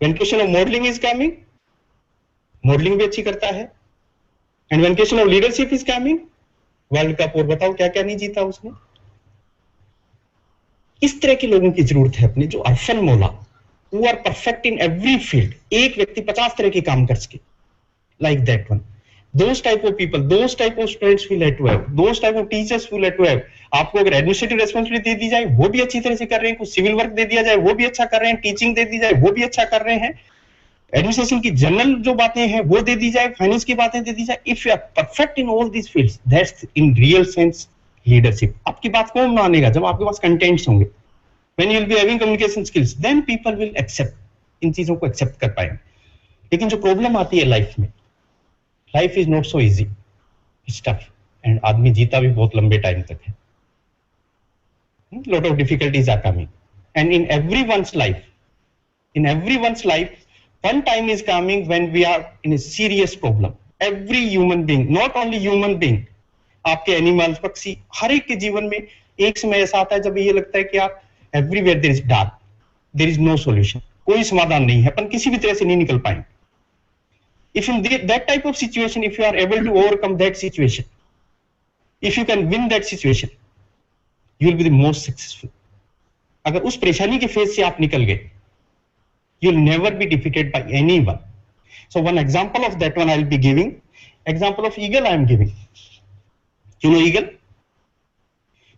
When question of modelling is coming, modelling भी अच्छी करता है। And when question of leadership is coming, world cup और बताओ क्या क्या नहीं जीता उसने। इस तरह के लोगों की जरूरत है अपने, जो अरफन मौला, who are perfect in every field. एक व्यक्ति 50 तरह के काम कर सके, like that one. Those type of people, those type of students will have to have, those type of teachers will have to have. आपको अगर एडमिनिस्ट्रेटिव रेस्पॉन्सिबिलिटी दे दी जाए वो भी अच्छी तरह से कर रहे हैं, कुछ सिविल वर्क दे दिया जाए वो भी अच्छा कर रहे हैं, टीचिंग दे दी जाए वो भी अच्छा कर रहे हैं, एडमिनिस्ट्रेशन की जनरल जो बातें हैं वो दे दी जाए, फाइनेंस की बातें दे दी जाए। If you are perfect in all these fields, that's in real sense leadership. आपकी बात कौन मानेगा? जब आपके पास कंटेंट्स होंगे, when you will be having communication skills, then people will accept, इन चीजों को एक्सेप्ट कर पाएंगे। लेकिन जो प्रॉब्लम आती है लाइफ में, life is not so easy, it's tough, and आदमी जीता भी बहुत लंबे टाइम तक है। Lot of difficulties are coming, and in everyone's life, one time is coming when we are in a serious problem. Every human being, not only human being, आपके animals, पक्षी, हर एक के जीवन में एक समय ऐसा आता है जब ये लगता है कि यार everywhere there is dark, there is no solution, कोई समाधान नहीं है, अपन किसी भी तरह से नहीं निकल पाएंगे। If in that type of situation, if you are able to overcome that situation, if you can win that situation, you will be the most successful. अगर उस परेशानी के फेज से आप निकल गए, you'll never be defeated by anyone. So one example of that one I'll be giving, example of eagle I am giving. You know eagle?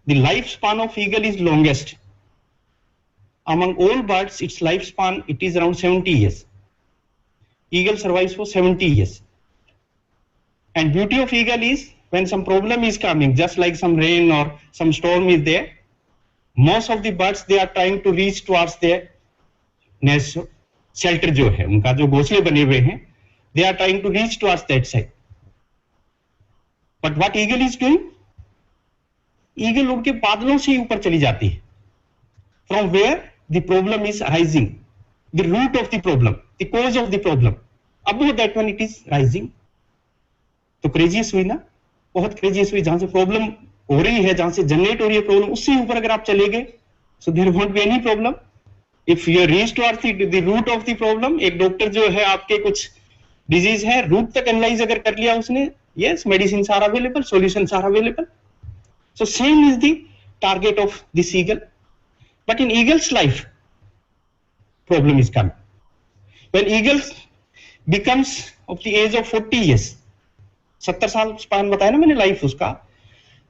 The lifespan of eagle is longest. Among all birds, its lifespan, it is around 70 years. Eagle survives for 70 years. And beauty of eagle is, when some problem is coming, just like some rain or some storm is there, most of the birds, they are trying to reach towards their nest, shelter जो है, उनका जो घोंसले बने हुए हैं, they are trying to reach towards that side. But what eagle is doing? Eagle उनके बादलों से ऊपर चली जाती है. From where the problem is rising, the root of the problem, the cause of the problem. Above that one it is rising. तो क्रेजियस हुई ना, बहुत क्रेजियस हुई, जहां से प्रॉब्लम हो रही है, जहां से जनरेट हो रही है प्रॉब्लम, उससे ऊपर अगर आप चले गए, so there won't be any problem. If you reach towards the root of the problem, एक डॉक्टर जो है आपके कुछ डिजीज है, रूट तक एनालाइज अगर कर लिया उसने, yes, medicines are available, solutions are available. So same is the target of this eagle. But in eagle's life, problem is coming. When eagle becomes of the age of 40 years, 70 साल span बताया ना मैंने life उसका,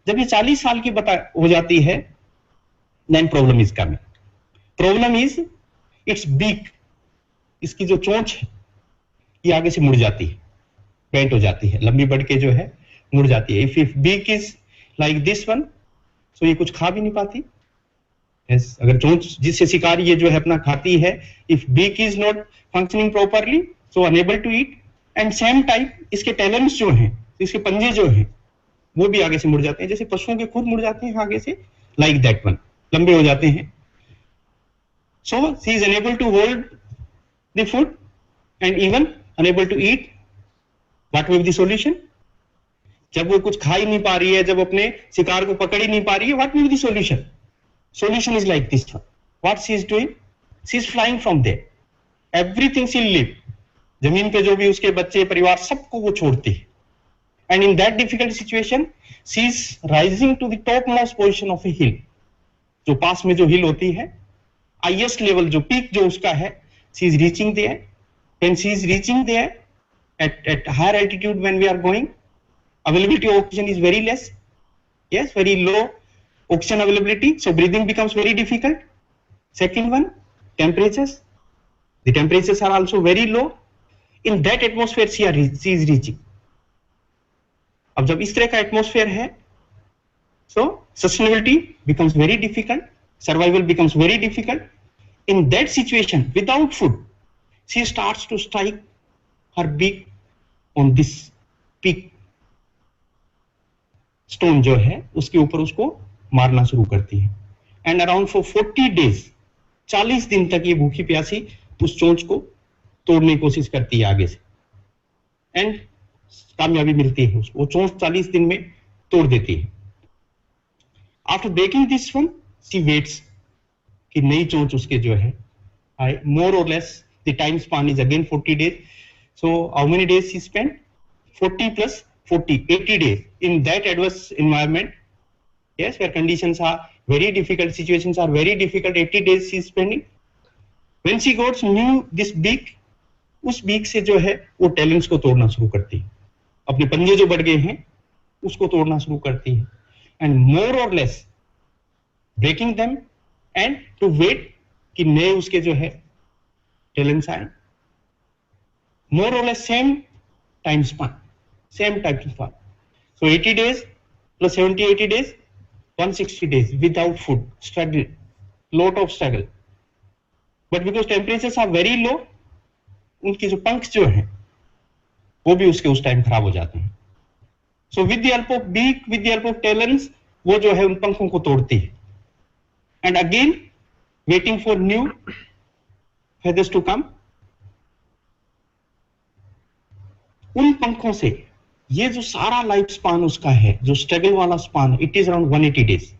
जब ये 40 साल की हो जाती है, then problem is coming. Problem is its beak, इसकी जो चोंच है ये आगे से मुड़ जाती है, बेंट हो जाती है, लंबी बढ़ के जो है मुड़ जाती है. If beak is like this one, so ये कुछ खा भी नहीं पाती. Yes, अगर चोंच जिससे शिकार ये जो है अपना खाती है, if beak is not functioning properly, so unable to eat. And same type इसके टैलेंट्स जो हैं, इसके पंजे जो हैं, वो भी आगे से मुड़ जाते हैं, जैसे पशुओं के खुद मुड़ जाते हैं आगे से, like that one, लंबे हो जाते हैं. So she is unable to hold the food and even unable to eat. What will be the solution? जब वो कुछ खा ही नहीं पा रही है, जब अपने शिकार को पकड़ ही नहीं पा रही है, what will be the solution? Solution is like this one. What she is doing? She is flying from there. Everything she leave. जमीन पे जो भी उसके बच्चे, परिवार, सबको वो छोड़ती है. And in that difficult situation, she is rising to the topmost position of a hill. जो पास में जो हिल होती है, highest level जो पीक जो उसका है, she is reaching there. When she is reaching there, at higher altitude when we are going, availability of oxygen is very less. Yes, very low oxygen availability, so breathing becomes very difficult. Second one, temperatures. The temperatures are also very low. In that atmosphere she is reaching. अब जब इस तरह का atmosphere है, so sustainability becomes very difficult, survival becomes very difficult. In that situation, without food, she starts to strike her beak on this peak stone जो है उसके ऊपर उसको मारना शुरू करती है. एंड अराउंड फॉर 40 days, 40 दिन तक ये भूखी प्यासी उस चोंच को तोड़ने की कोशिश करती है आगे से, एंड कामयाबी मिलती है उसको, वो चोंच 40 दिन में तोड़ देती है. After breaking this one, she waits कि नई चोंच उसके जो है, मोर और less The time span is again 40 days. So how many days he spent? 40 plus 40, 80 days in that adverse environment. Yes, where conditions are very difficult, situations are very difficult, 80 days she is spending. When she got new this beak, उस beak से जो है वो talents को तोड़ना शुरू करती है, अपने पंजे जो बढ़ गए हैं उसको तोड़ना शुरू करती है, एंड मोर और less breaking them and to wait कि नए उसके जो है टैलेंट्स आए. मोर और less same time span, so 80 days plus 70-80 days, 160 days without food, struggle, lot of struggle, but because temperatures are very low, उनके जो पंख जो हैं वो भी उसके उस टाइम खराब हो जाते हैं. So with the help of beak, with the help of talents, वो जो है उन पंखों को तोड़ती है, and again waiting for new feathers to come. उन पंखों से ये जो सारा लाइफ स्पान उसका है, जो स्ट्रगल वाला span, it is around 180 days,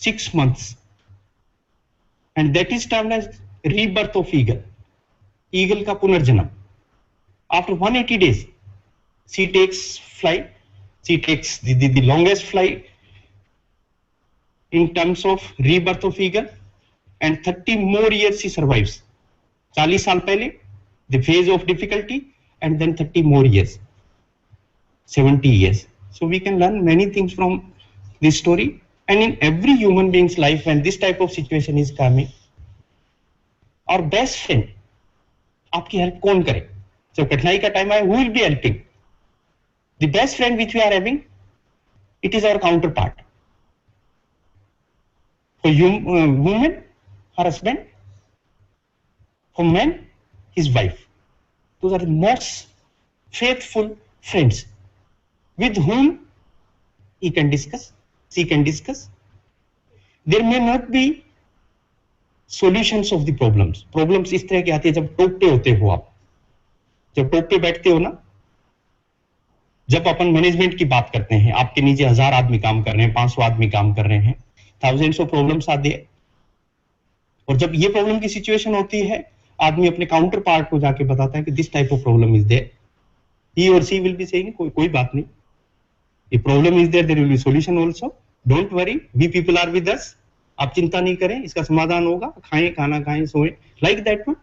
6 months, and that is termed as rebirth of eagle. Eagle का पुनर्जन्म. After 180 days, she takes flight. She takes the longest flight in terms of rebirth of eagle, and 30 more years she survives. 40 साल पहले the phase of difficulty, and then 30 more years, 70 years. So we can learn many things from this story. And in every human being's life, when this type of situation is coming, our best friend, आपकी help कौन करे? जब कठिनाई का time आए, who will be helping? The best friend which we are having, it is our counterpart. For women, her husband. For men, his wife. Those are the most faithful friends with whom he can discuss, she can discuss. There may not be solutions of the problems. Problems इस तरह की आती है जब top पे होते हो आप, जब टॉप पे बैठते हो ना, जब अपन मैनेजमेंट की बात करते हैं, आपके नीचे 1000 आदमी काम कर रहे हैं, 500 आदमी काम कर रहे हैं, thousands of problems are there. और जब ये प्रॉब्लम की सिचुएशन होती है, आदमी अपने काउंटर पार्ट को जाके बताता है कि this type of problem is there. He or she will be saying कोई बात नहीं, ये problem is there, there will be solution also, don't worry, we people are with us, आप चिंता नहीं करें, इसका समाधान होगा, खाएं, खाना खाएं, सोएं, like that one,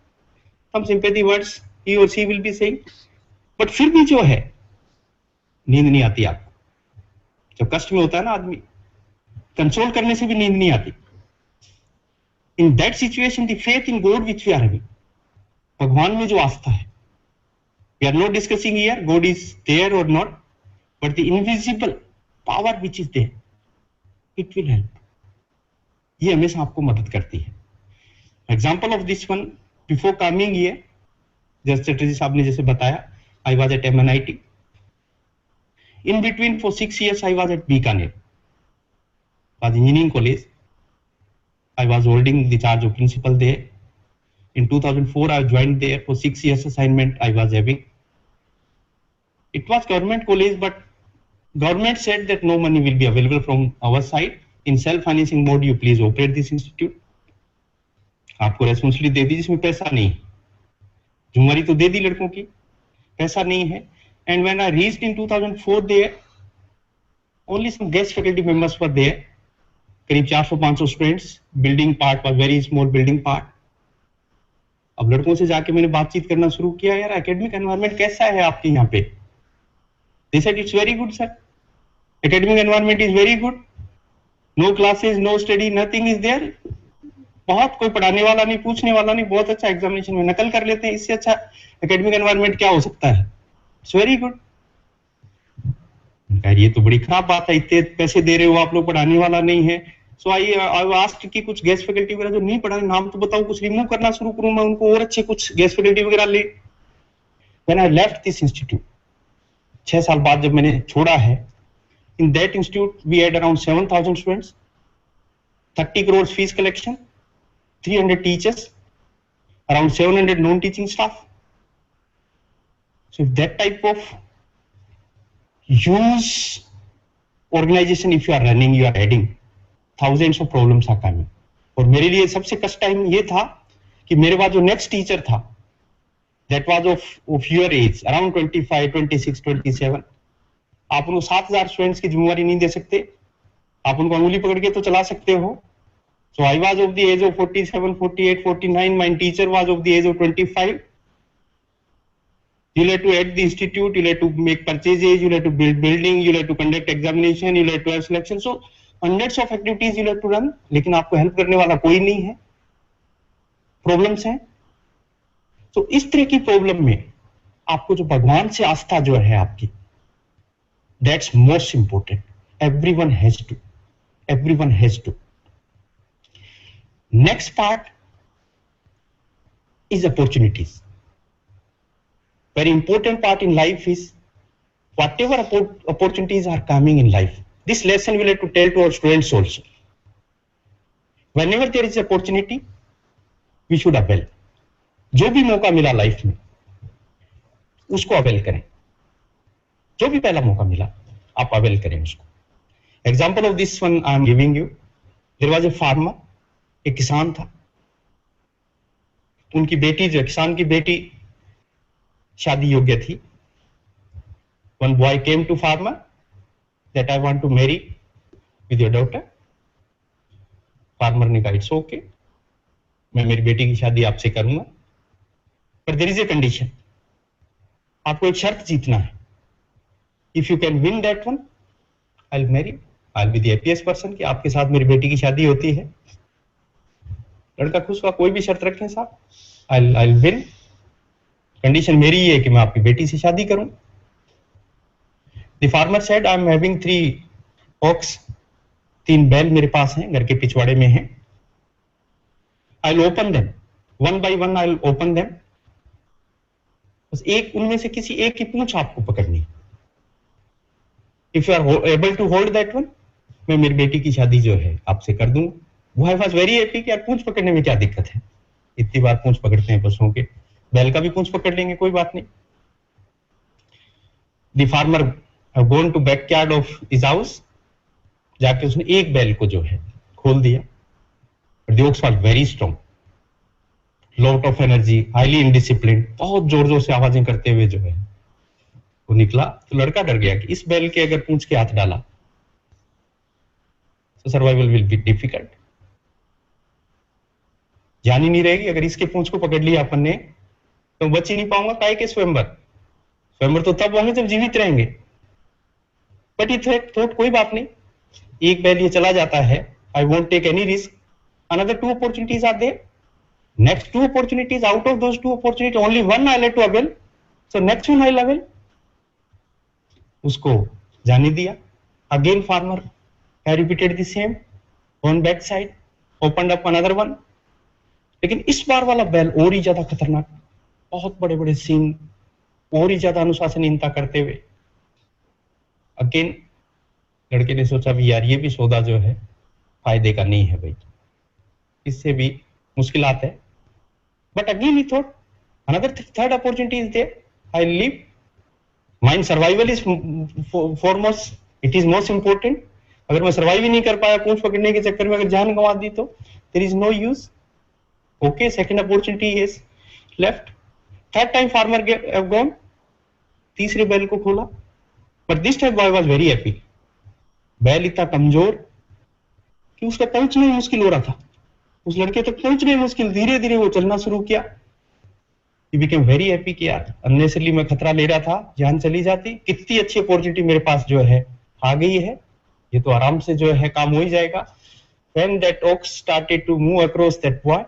some sympathy words he or she will be saying. But फिर भी जो है नींद नहीं आती आपको. जब कष्ट में होता है ना आदमी, कंसोल करने से भी नींद नहीं आती. In that situation the faith in God which we are having, भगवान में जो आस्था है, we are not discussing here God is there or not, but the invisible power which is there, it will help. ये हमेशा आपको मदद करती है. Example of this one, before coming here, just Chatterjee साहब ने जैसे बताया, I was at MNIT. In between for 6 years I was at Bikaner, was engineering college. I was holding the charge of principal there. In 2004 I joined there for 6 years assignment I was having. It was government college, but government said that no money will be available from our side. In self-financing mode you please operate this institute. आपको responsibility दे दी जिसमें पैसा नहीं, जुम्मेवारी तो दे दी लड़कों की, पैसा नहीं है. And when I reached in 2004 there, only some guest faculty members were there. करीब 400-500 students. Building part was very small building part. अब लड़कों से जाके मैंने बातचीत करना शुरू किया, यार एकेडमिक एनवायरनमेंट कैसा है आपके यहाँ पे? They said it's very good sir. Academic environment is very good. No classes, no study, nothing is there. बहुत कोई पढ़ाने वाला नहीं, पूछने वाला नहीं, बहुत अच्छा एग्जामिनेशन में नकल कर लेते हैं, इससे अच्छा एकेडमिक एनवायरनमेंट क्या हो सकता है? It's very good. ये तो बड़ी खराब बात है, इतने पैसे दे रहे हो आप लोग, पढ़ाने वाला नहीं है. सो आई आस्क्ड कि कुछ गेस्ट फैकल्टी वगैरह जो नहीं पढ़ा नाम तो बताओ, कुछ रिमूव करना शुरू करूं मैं उनको, और अच्छे कुछ गेस्ट फैकल्टी वगैरह ले. When I left this institute, 6 साल बाद जब मैंने छोड़ा है, in that institute we had around 7000 students, 30 crores fees collection, 300 teachers, around 700 non teaching staff. So if that type of huge organization if you are running, you are adding, thousands of problems are coming. और मेरे लिए सबसे कष्ट time ये था कि मेरे बाद जो नेक्स्ट टीचर था that was of your age, around 25, 26, 27. आप उनको 7,000 स्टूडेंट्स की जिम्मेवारी नहीं दे सकते, आप उनको अंगुली पकड़ के तो चला सकते हो. So I was of the age of 47, 48, 49. My teacher was of the age of 25. You'll have to add the institute, you'll have to make purchases, you'll have to build building, you'll have to conduct examination, you'll have to have selection. So hundreds of activities you'll have to run. लेकिन आपको help करने वाला कोई नहीं है, problems हैं. तो इस तरह की प्रॉब्लम में आपको जो भगवान से आस्था जो है आपकी, that's most important. Everyone has to. Next part is opportunities. Very important part in life is whatever opportunities are coming in life. This lesson we have to tell to our students also. Whenever there is opportunity, we should avail. जो भी मौका मिला life में उसको avail करें. जो भी पहला मौका मिला आप अवेल करें उसको. Example of this one I am giving you. There was a farmer, एक किसान था. उनकी बेटी, जो किसान की बेटी शादी योग्य थी. One boy came to farmer that I want to marry with your daughter. Farmer ने कहा इट्स ओके, मैं मेरी बेटी की शादी आपसे करूंगा, पर देयर इज ए कंडीशन. आपको एक शर्त जीतना है. If you can win that one, I will marry, I will be the happiest person कि आपके साथ मेरी बेटी की शादी होती है. लड़का खुश हुआ, कोई भी शर्त रखें साहब, आई विल विन. कंडीशन मेरी ही है कि मैं आपकी बेटी से शादी करूं. The farmer said I am having 3 ox, 3 बैल मेरे पास हैं, घर के पिछवाड़े में हैं. I will open them one by one, I will open them. बस एक उनमें से किसी एक की पूंछ आपको पकड़नी. If you are able to hold that one, मैं मेरी बेटी की शादी जो है आपसे कर दूंगा. वो वाज वेरी हैप्पी कि यार पूंछ पकड़ने में क्या दिक्कत है, इतनी बार पूंछ पकड़ते हैं पशुओं के, बैल का भी पूंछ पकड़ लेंगे, कोई बात नहीं. The farmer have gone to backyard of his house. जाके उसने एक बैल को जो है खोल दिया. The ox was very strong, lot of energy, highly indiscipline, बहुत जोर जोर से आवाजें करते हुए जो है वो निकला. तो लड़का डर गया कि इस बैल के अगर पूंछ के हाथ डाला तो सर्वाइवल विल बी डिफिकल्ट. जान ही नहीं रहेगी. अगर इसके पूंछ को पकड़ लिया अपन ने तो बच ही नहीं पाऊंगा. काय के स्वयंवर तो तब होंगे जब जीवित रहेंगे. बट ये थॉट कोई बात नहीं, एक बैल ये चला जाता है, I won't take any risk. Another 2 opportunities are there. Next 2 opportunities, out of those 2 opportunities only one I let to avail. So next one I avail. उसको जाने दिया. Again farmer have repeated the same on back side, opened up another one. लेकिन इस बार वाला बैल और ही ज्यादा खतरनाक, बहुत बड़े बड़े सींग, और ही ज्यादा अनुशासनहीनता करते हुए. अगेन लड़के ने सोचा भी यार ये भी सौदा जो है फायदे का नहीं है भाई, इससे भी मुश्किलात है. But again he thought another third opportunity is there, I leave. Mind survival is foremost, it is most important. अगर मैं सर्वाइव ही नहीं कर पाया पूंछ पकड़ने के चक्कर में, अगर जान गंवा दी तो there is no use. Okay, second opportunity is left. Third time farmer have gone, तीसरे बैल को खोला. But this time boy was very happy. बैल इतना कमजोर कि उसका पहुंचना ही मुश्किल हो रहा था, उस लड़के तक पहुंचना ही मुश्किल. धीरे धीरे वो चलना शुरू किया. ही बिकेम वेरी हैप्पी कि यार अननेसेसरली मैं खतरा ले रहा था, जान चली जाती, कितनी अच्छी अपॉर्चुनिटी मेरे पास जो है आ गई है, ये तो आराम से जो है काम हो ही जाएगा. When that ox started to move across that boy,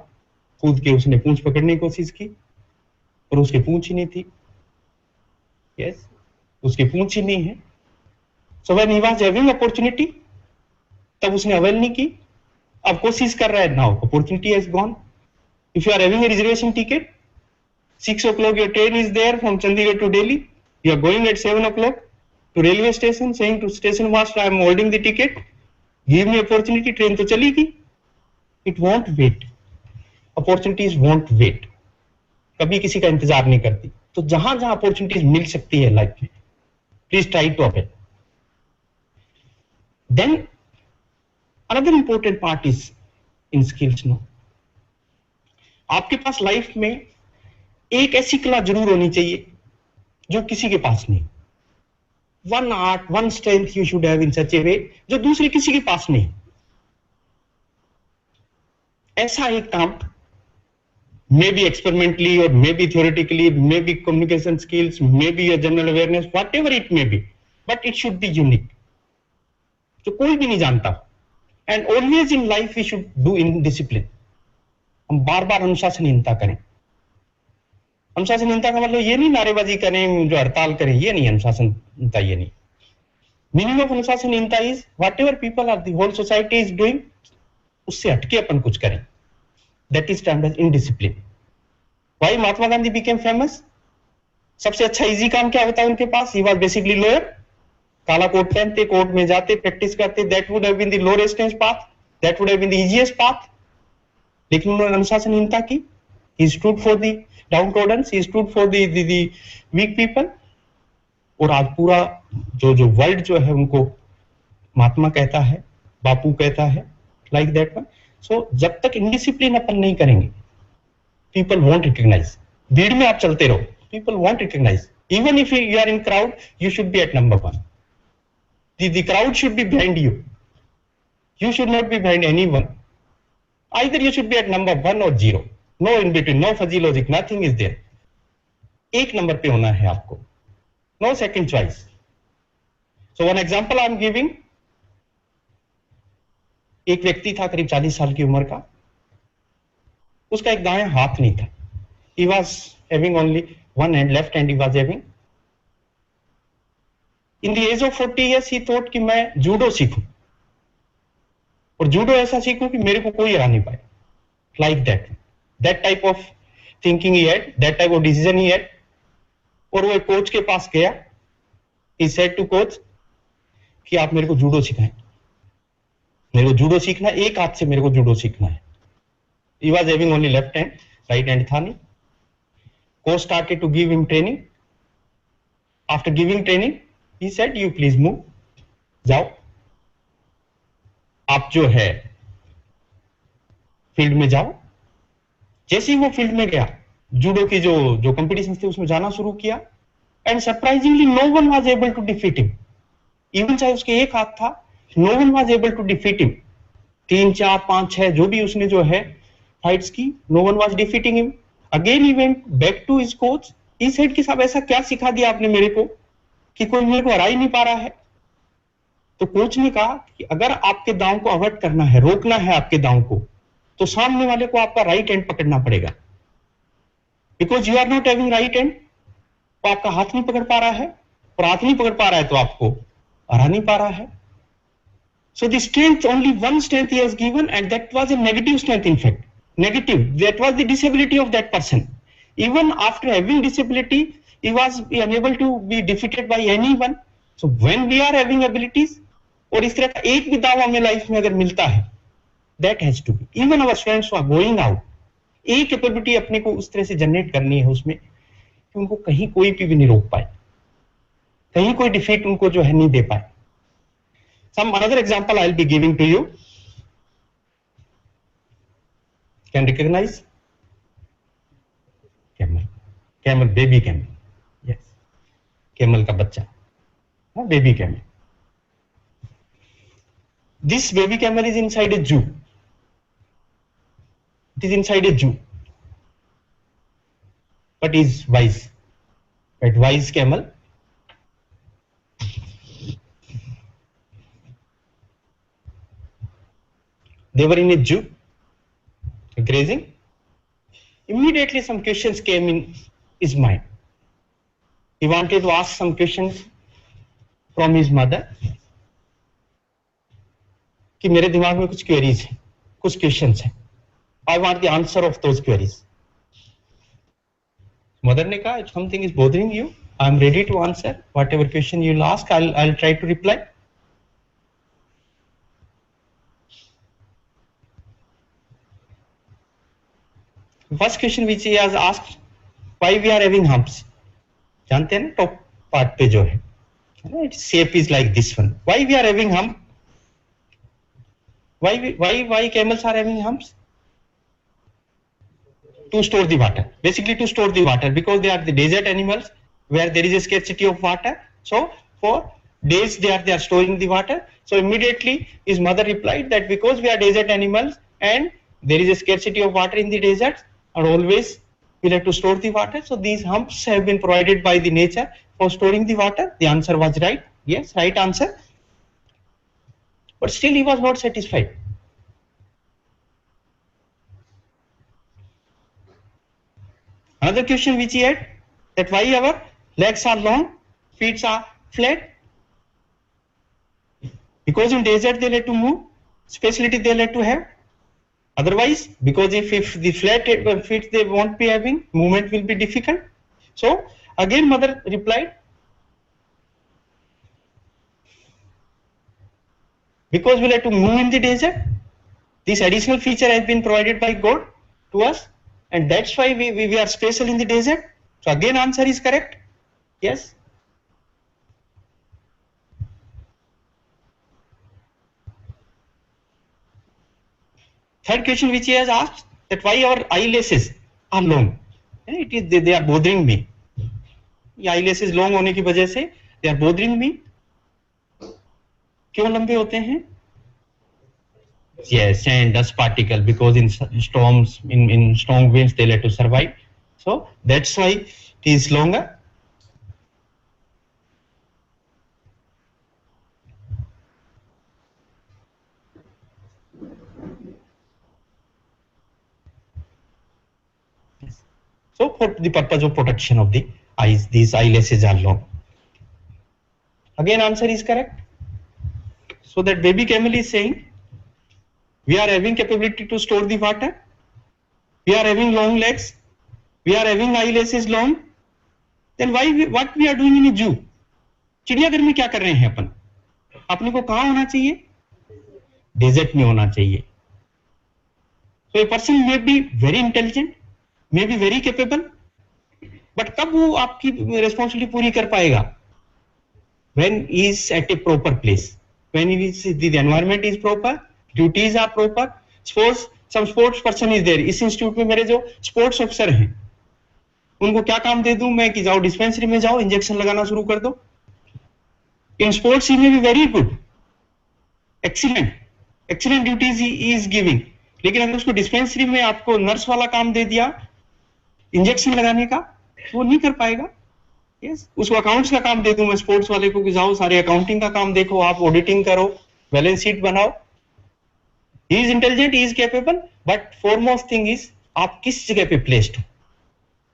कूद के उसने पूंछ पकड़ने की कोशिश की और उसकी पूंछ ही नहीं थी. yes, उसकी पूंछ ही नहीं है. So when he was having opportunity, तब उसने अवेल नहीं की. अब कोशिश कर रहा है, now opportunity has gone. If you are having a reservation ticket, 6 o'clock your train is there from Chandigarh to Delhi. You are going at 7 o'clock to railway station, saying to station master, I am holding the ticket. Give me opportunity. Train तो चलेगी. It won't wait. Opportunities won't wait. कभी किसी का इंतजार नहीं करती. तो जहां जहां अपॉर्चुनिटीज मिल सकती है लाइफ में, please try to avail. Then another important part is in skills. No, आपके पास लाइफ में एक ऐसी कला जरूर होनी चाहिए जो किसी के पास नहीं। One art, one strength you should have in such a way जो दूसरे किसी के पास नहीं। ऐसा एक काम, मे बी एक्सपेरिमेंटली और may be theoretically, may be communication skills, may be your general awareness, whatever it may be, but it should be unique, जो कोई भी नहीं जानता। And always in life we should do in discipline. हम बार बार अनुशासनहीनता करें। अनुशासनहीनता का मतलब ये नहीं नारेबाजी करें, जो हड़ताल करें, ये नहीं अनुशासनहीनता, ये नहीं। मीनिंग ऑफ अनुशासनहीनता is what ever people are the whole society is doing, उससे हटके अपन कुछ करें। That is termed as indiscipline. Why Mahatma Gandhi became famous? सबसे अच्छा इजी काम क्या होता है उनके पास? He was basically lawyer. काला कोट पहनते, कोर्ट में जाते, प्रैक्टिस करते, that would have been the low resistance path, that would have been the easiest path. लेकिन उन्होंने अनुशासनहीनता की। He stood for the downtrodden, he stood for the weak people. और आज पूरा जो वर्ल्ड जो है उनको महात्मा कहता है, बापू कहता है, लाइक दैट वन। सो जब तक इनडिसिप्लिन अपन नहीं करेंगे, पीपल वॉन्ट रिकॉग्नाइज। भीड़ में आप चलते रहो, people won't recognise. Even if you are in crowd, you should be at number one. The crowd should be behind you. You should not be behind anyone. Either you should be at number 1 or 0. No in between, no fuzzy logic, nothing is there. एक number पे होना है आपको. No second choice. So one example I am giving. एक व्यक्ति था करीब 40 साल की उम्र का. उसका एक दायां हाथ नहीं था. He was having only one hand, left hand he was having. In the age of 40 years he thought कि मैं जूडो सीखूं और जूडो ऐसा सीखूं कि मेरे को कोई हरा नहीं पाए, like that type of thinking he had, that type of decision he had. और वो एक कोच के पास गया. He said to coach कि आप मेरे को जूडो सिखाएं, मेरे को जूडो सीखना है, एक हाथ से मेरे को जूडो सीखना है. He was having only left hand, right hand था नहीं. Coach started to give him training. After giving training he said you please move, जाओ आप जो है फील्ड में जाओ. जैसे ही वो फील्ड में गया, जूडो की जो कंपटीशन थे उसमें जाना शुरू किया. And surprisingly no one was able to defeat him. Even चाहे उसके एक हाथ था, no one was able to defeat him. 3, 4, 5, 6 जो भी उसने जो है फाइट्स की, no one was defeating him. Again he went back to his coach. He said कि साहब ऐसा क्या सिखा दिया आपने मेरे को कि कोई मेरे को हरा ही नहीं पा रहा है. तो कोच ने कहा कि अगर आपके दांव को अवॉइड करना है, रोकना है आपके दांव को, तो सामने वाले को आपका राइट हैंड पकड़ना पड़ेगा. Because you are not having right hand, तो आपका हाथ नहीं पकड़ पा रहा है, और हाथ नहीं पकड़ पा रहा है तो आपको हरा नहीं पा रहा है. So the strength, only one strength he has given, and that was a negative strength. In fact negative, that was the disability of that person. Even after having disability he was unable to be defeated by anyone. So when we are having abilities, और इस तरह का एक भी दाव हमें life में अगर मिलता है, that has to be. Even our friends who are going out, एक कैपेबिलिटी अपने को उस तरह से जनरेट करनी है उसमें कि उनको कहीं कोई भी नहीं रोक पाए, कहीं कोई डिफीट उनको जो है नहीं दे पाए. Some another example I'll be giving to you. Can recognize? Camel, baby camel. Camel का बच्चा, baby camel. This baby camel is inside a जू. इट इज इनसाइड ए जू, but is wise. But wise camel they were in a zoo grazing. Immediately some questions came in his mind. He wanted to ask some questions from his mother. कि मेरे दिमाग में कुछ queries हैं, कुछ questions हैं. I want the answer of those queries. Mother ने कहा, if something is bothering you, I am ready to answer whatever question you'll ask. I'll try to reply. First question which he has asked, why we are having humps? जानते हैं ना, top part पे जो है, shape is like this one. Why we are having hump? Why camels are having humps? to store the water, basically to store the water, because they are the desert animals where there is a scarcity of water. So for days they are storing the water. So immediately his mother replied that because we are desert animals and there is a scarcity of water in the deserts, and always we have to store the water, so these humps have been provided by the nature for storing the water. The answer was right. Yes, right answer. But still he was not satisfied. Another question which he had, that why our legs are long, feet are flat? Because in desert they like to move, specialty they like to have. Otherwise, because if the flat feet they won't be having, movement will be difficult. So again mother replied, because we like to move in the desert, this additional feature has been provided by God to us, and that's why we are special in the desert. So again answer is correct. Yes. Third question which he has asked, that why our eyelashes are long. It is they are bothering me. Eyelashes long होने की वजह से they are bothering me. क्यों लंबे होते हैं? Yes, and dust particle, because in storms, in strong winds they like to survive. So that's why it is longer. So for the purpose of protection of the eyes, these eyelashes are long. Again answer is correct. So that baby camel is saying, we are having capability to store the water, we are having long legs, we are having eyelashes long, then what we are doing in a zoo? चिड़ियाघर में क्या कर रहे हैं अपन? अपने को कहाँ होना चाहिए? डेजर्ट में होना चाहिए. So a person may be very intelligent, may be very capable, but कब वो आपकी responsibility पूरी कर पाएगा? When he is at a proper place, when the environment is proper, duties are proper. Suppose some sports person is there. इस institute में मेरे जो स्पोर्ट्स ऑफिसर हैं, उनको क्या काम दे दूं मैं कि जाओ डिस्पेंसरी में जाओ, इंजेक्शन लगाना शुरू कर दो. In sports he may be very good, excellent duties he is giving. लेकिन अगर उसको डिस्पेंसरी में आपको नर्स वाला काम दे दिया, इंजेक्शन लगाने का, वो नहीं कर पाएगा. Yes, उसको अकाउंट्स का काम दे दूं मैं स्पोर्ट्स वाले को कि जाओ सारे अकाउंटिंग का काम देखो, आप ऑडिटिंग करो, बैलेंस शीट बनाओ. He is intelligent, he is capable, but foremost thing is आप किस जगह पे प्लेस्ड हो.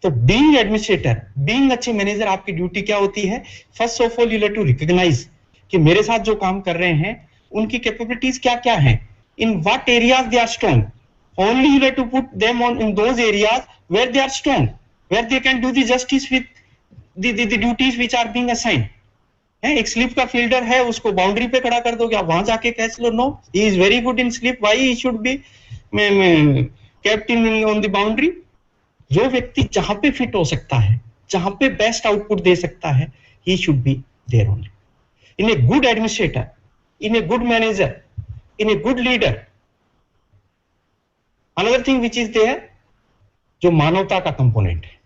तो बीइंग एडमिनिस्ट्रेटर, बीइंग अच्छे मैनेजर, आपकी ड्यूटी क्या होती है? First of all you have to recognise कि मेरे साथ जो काम कर रहे हैं उनकी कैपेबिलिटीज क्या क्या हैं, in what areas they are strong. Only you have to put them on in those areas where they are strong, where they can do the justice with the duties which are being assigned. एक slip का fielder है, उसको boundary पे खड़ा कर दो, क्या वहां जाके कैच लो? No, he is very good in slip, why he should be captain on the boundary. जो व्यक्ति जहां पे फिट हो सकता है, जहां पे बेस्ट आउटपुट दे सकता है, he should be there only. In a good administrator, in a good manager, in a good leader. Another thing which is there, जो मानवता का कंपोनेंट है.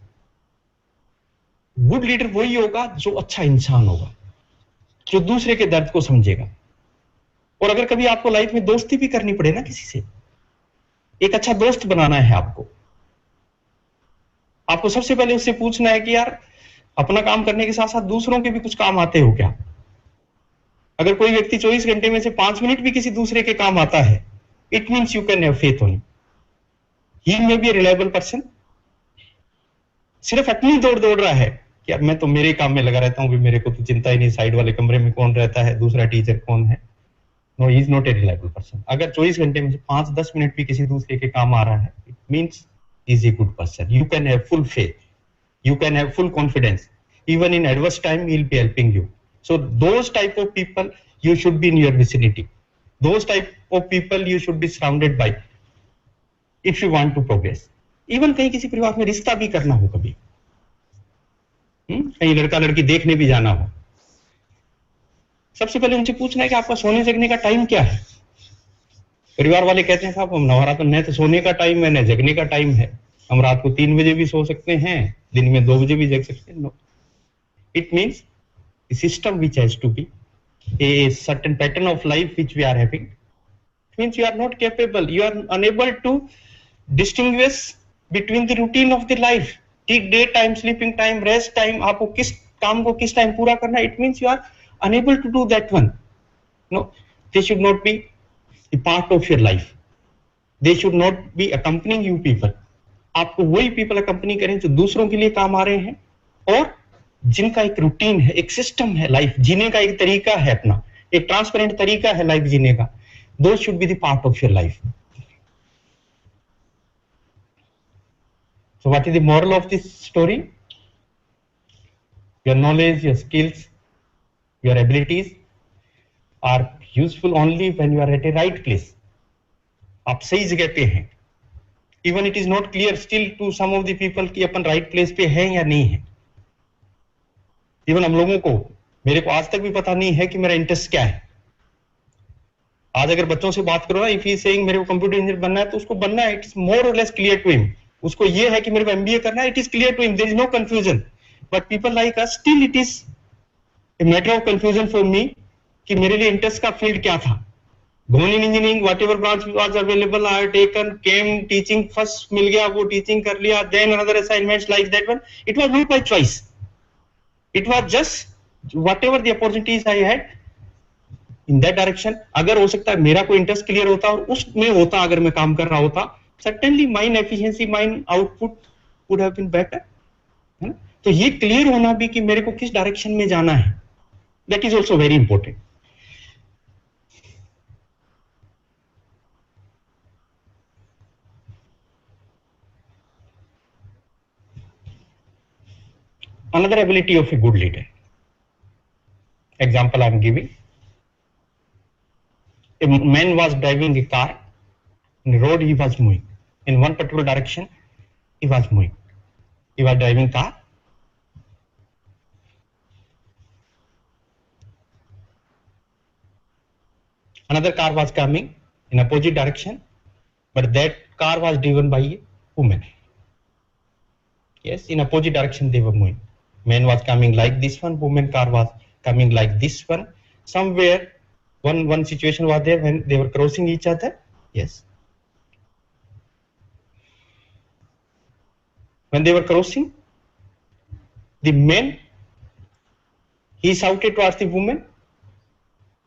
गुड लीडर वही होगा जो अच्छा इंसान होगा, जो दूसरे के दर्द को समझेगा. और अगर कभी आपको लाइफ में दोस्ती भी करनी पड़े ना किसी से, एक अच्छा दोस्त बनाना है आपको सबसे पहले उससे पूछना है कि यार अपना काम करने के साथ साथ दूसरों के भी कुछ काम आते हो क्या? अगर कोई व्यक्ति 24 घंटे में से 5 मिनट भी किसी दूसरे के काम आता है, it means you can have faith on him. He may be A reliable person. सिर्फ अपनी दौड़ रहा है कि यार मैं तो मेरे काम में लगा रहता हूं, कि मेरे को तो चिंता ही नहीं साइड वाले कमरे में कौन रहता है, दूसरा टीचर कौन है. No, he is not a reliable person. अगर 24 घंटे में से 5-10 मिनट भी किसी दूसरे के काम आ रहा है, it means is a good person. You can have full faith, you can have full confidence. Even in adverse time he will be helping you. So those type of people you should be in your vicinity. Those type of people you should be surrounded by if you want to progress. Even कहीं किसी परिवार में रिश्ता भी करना हो, कभी कहीं लड़का लड़की देखने भी जाना हो, सबसे पहले उनसे पूछना है कि आपका सोने जगने का टाइम क्या है. परिवार वाले कहते हैं साहब हम नवरात्र न तो सोने का टाइम है न जगने का टाइम है. हम रात को 3 बजे भी सो सकते हैं, दिन में 2 बजे भी जग सकते हैं। No, it means system which has to be a certain pattern of life which we are having. It means you are not capable, you are unable to distinguish between the routine of the life, day time, sleeping time, rest time, आपको किस काम को किस time पूरा करना है. It means you are unable to do that one. No, they should not be a part of your life. They should not be accompanying you people. आपको वही people accompany करें जो दूसरों के लिए काम आ रहे हैं और जिनका एक रूटीन है, एक सिस्टम है, लाइफ जीने का एक तरीका है, अपना एक ट्रांसपेरेंट तरीका है लाइफ जीने का. Those should be the part of your life. So what is the moral of this story? Your knowledge, your skills, your abilities are useful only when you are at a right place. आप सही जगह पे हैं. Even it is not clear still to some of the people कि अपन right place पे हैं या नहीं है. इवन हम लोगों को, मेरे को आज तक भी पता नहीं है कि मेरा इंटरेस्ट क्या है. आज अगर बच्चों से बात करो ना, इफ ही सेइंग मेरे को कंप्यूटर इंजीनियर बनना है, तो उसको बनना है, इट इज मोर और लेस क्लियर टू हिम. उसको ये है कि मेरे को एमबीए करना है, it is clear to him, there is no confusion. But people like us, still it is a matter of confusion for me कि मेरे लिए इंटरेस्ट का फील्ड क्या था. Gone in engineering, what ever branch was available I have taken, came teaching, first मिल गया वो teaching कर लिया, then another assignments like that one. It was not by choice. It was just whatever the opportunities I had in that direction. अगर हो सकता है मेरा कोई इंटरेस्ट क्लियर होता और उसमें होता, अगर मैं काम कर रहा होता, certainly mine efficiency, mine output would have been better, है ना. तो ये क्लियर होना भी कि मेरे को किस डायरेक्शन में जाना है, that is also very important. Another ability of a good leader. Example I am giving. A man was driving a car. In the road he was moving. In one particular direction he was moving. He was driving car. Another car was coming in opposite direction, but that car was driven by a woman. Yes, in opposite direction they were moving. Man was coming like this one, woman car was coming like this one. Somewhere one situation was there when they were crossing each other. Yes, when they were crossing, the man, he shouted towards the woman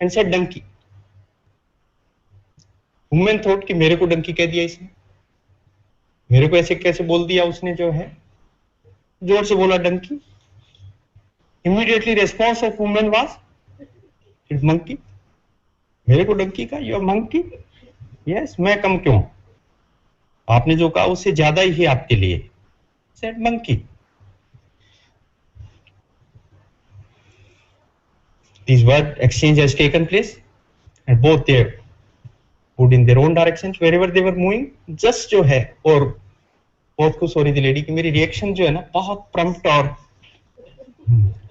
and said donkey. Woman thought कि मेरे को डंकी कह दिया इसने, मेरे को ऐसे कैसे बोल दिया उसने, जो है जोर से बोला Dunki. Immediately response of woman was, it's monkey. मेरे को डंकी का, you are monkey. Yes, मैं कम क्यों, आपने जो कहा उससे ज्यादा ही है आपके लिए. Said monkey. This word exchange has taken place and both they put in their own directions wherever they were moving. Just जो है, और बहुत खुश हो रही थी लेडी कि मेरी रिएक्शन जो है ना बहुत प्रम्प्ट और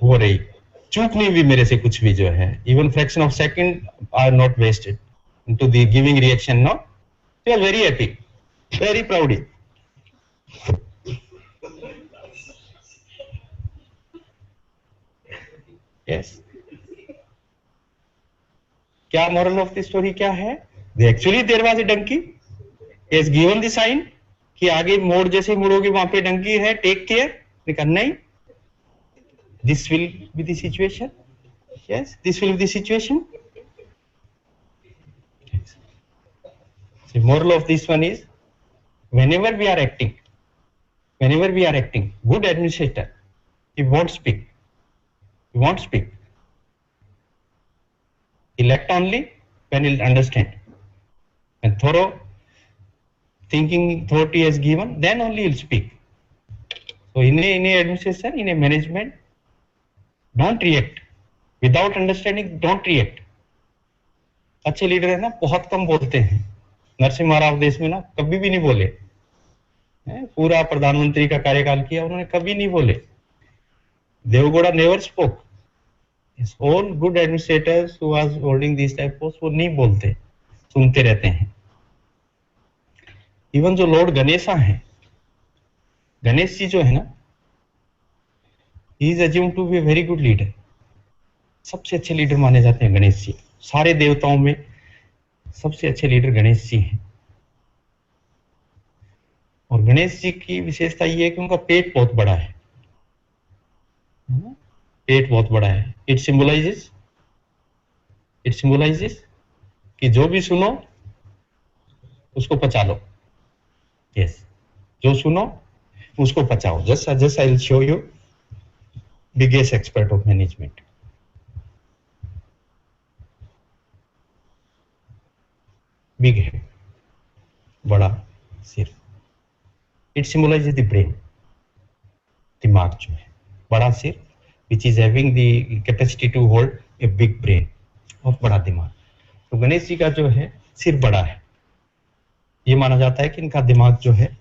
हो रही, चूक नहीं हुई मेरे से कुछ भी, जो है even fraction of second are not wasted into the giving reaction. No, they are very happy, very proud. Yes. क्या moral of the story क्या है? Actually there was a donkey. He has given the sign कि आगे मोड़ जैसे मुड़ोगे वहां पे डंकी है, टेक केयर, निकल नहीं. This will be the situation. Yes, this will be the situation. The moral of this one is, whenever we are acting, good administrator, he won't speak. He'll act only when he'll understand. And thorough thinking thought he has given, then only he'll speak. So in a administration, in a management, don't react. Without understanding, don't react. अच्छे leader है ना, बहुत कम बोलते हैं. नरसिम्हा राव देश में ना कभी भी नहीं बोले, पूरा प्रधानमंत्री का कार्यकाल किया उन्होंने, कभी नहीं बोले. Deve Gowda never spoke. All good administrators who was holding these type posts वो नहीं बोलते, सुनते रहते हैं. इवन जो लॉर्ड गणेशा हैं, गणेश जी जो है ना, he is assume to be very good leader, सबसे अच्छे लीडर माने जाते हैं गणेश जी। सारे देवताओं में सबसे अच्छे लीडर गणेश जी हैं। और गणेश जी की विशेषता ये है कि उनका पेट बहुत बड़ा है, पेट बहुत बड़ा है। इट सिंबलाइजेस कि जो भी सुनो उसको पचा लो। यस, जो सुनो उसको पचाओ। Just I will show you biggest expert of management. Big है, बड़ा सिर। इट सिंबलाइजेस द ब्रेन, दिमाग जो है, बड़ा सिर, which is having the capacity to hold a big brain, बहुत बड़ा दिमाग। तो गणेश जी का जो है सिर बड़ा है, ये माना जाता है कि इनका दिमाग जो है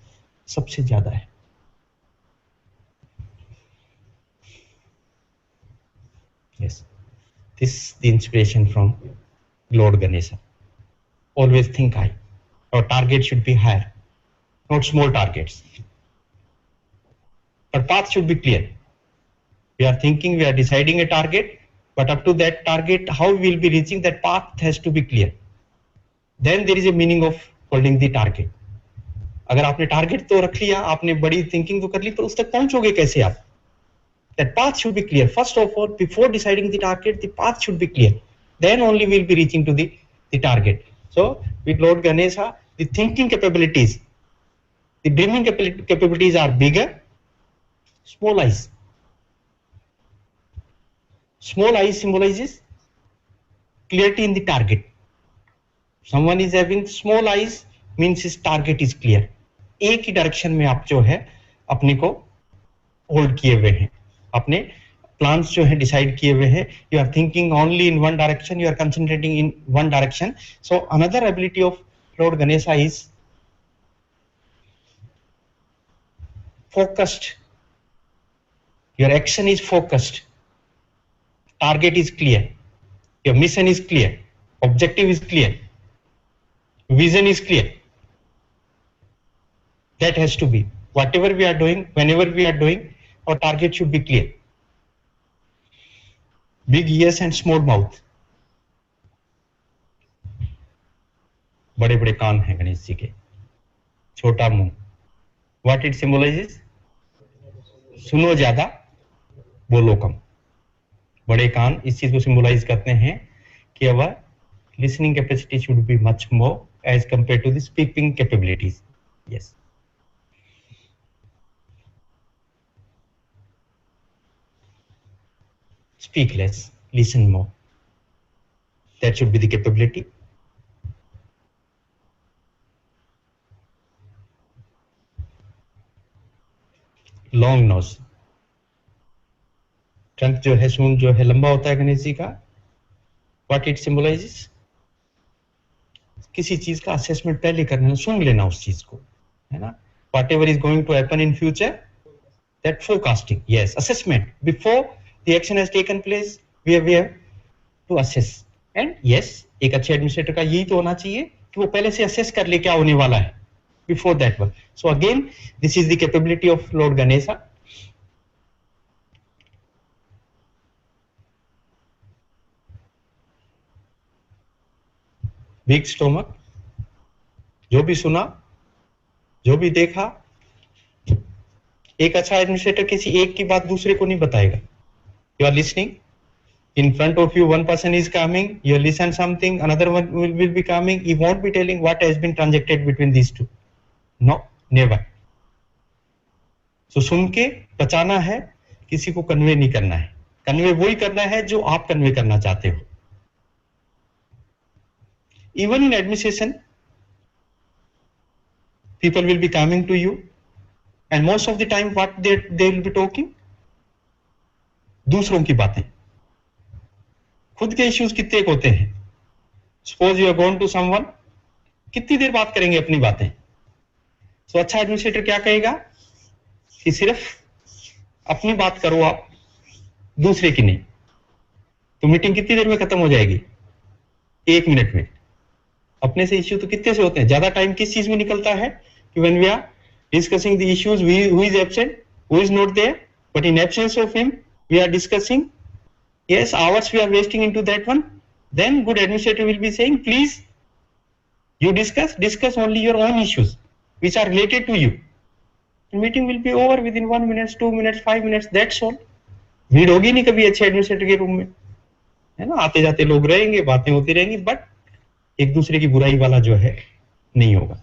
सबसे ज्यादा है। Yes, this is the inspiration from Lord Ganesha. Always think high. Our target should be higher, not small targets. Our path should be clear. We are thinking, we are deciding a target, but up to that target, how we will be reaching that path has to be clear. Then there is a meaning of holding the target. अगर आपने target तो रख लिया, आपने बड़ी thinking तो कर ली, पर उस तक पहुंचोगे कैसे आप? That path should be clear. First of all, before deciding the target, the path should be clear. Then only we will be reaching to the target. So, with Lord Ganesha, the thinking capabilities, the dreaming capabilities are bigger. Small eyes. Small eyes symbolizes clarity in the target. Someone is having small eyes means his target is clear. एक ही direction में आप जो है अपने को hold किए हुए हैं, अपने प्लान्स जो है डिसाइड किए हुए हैं। You are thinking only in one direction, you are concentrating in one direction. So another ability of Lord Ganesha is focused. Your action is focused. Target is clear. Your mission is clear. Objective is clear. Vision is clear. That has to be. Whatever we are doing, whenever we are doing, our target should be clear. Big ears and small mouth. बड़े बड़े कान हैं गणेश जी के, छोटा मुंह। What it symbolizes? सुनो ज्यादा, बोलो कम। बड़े कान इस चीज को सिंबलाइज करते हैं कि our listening capacity should be much more as compare to the speaking capabilities. Yes, speak less, listen more, that should be the capability. Long nose, trunk जो है, सूंड जो है लंबा होता है गणेश जी का। What it symbolizes? किसी चीज का असेसमेंट पहले करना, सुन लेना उस चीज को, है ना। Whatever is going to happen in future, that forecasting. Yes, assessment before the action has taken place, we have to assess. And yes, एक अच्छे एडमिनिस्ट्रेटर का यही तो होना चाहिए कि वो पहले से असेस कर ले क्या होने वाला है before that one. So again this is the capability of Lord Ganesha. Big stomach, जो भी सुना, जो भी देखा, एक अच्छा एडमिनिस्ट्रेटर किसी एक की बात दूसरे को नहीं बताएगा। You are listening, in front of you one person is coming, you listen something, another one will be coming, he won't be telling what has been transacted between these two. No, never. So सुन के बचाना है, किसी को convey नहीं करना है। Convey वही करना है जो आप कन्वे करना चाहते हो। Even in administration, people will be coming to you, and most of the time what they will be talking, दूसरों की बातें। खुद के इश्यूज कितने होते हैं। Suppose you are going to someone, कितनी देर बात करेंगे अपनी बातें। तो अच्छा एडमिनिस्ट्रेटर क्या कहेगा कि सिर्फ अपनी बात करो आप, दूसरे की नहीं। तो मीटिंग कितनी देर में खत्म हो जाएगी? 1 मिनट में। अपने से इश्यू तो कितने से होते हैं। ज्यादा टाइम किस चीज में निकलता है कि when we are discussing the issues, who is absent, who is not there, but in absence of him, we are discussing. Yes, hours we are wasting into that one. Then good administrator will be saying, please, you discuss only your own issues, which are related to you. The meeting will be over within 1 minute, 2 minutes, 5 minutes, that's all. भीड़ होगी नहीं कभी अच्छे administrator के room में, है ना, आते जाते लोग रहेंगे, बातें होती रहेंगी, बट एक दूसरे की बुराई वाला जो है नहीं होगा.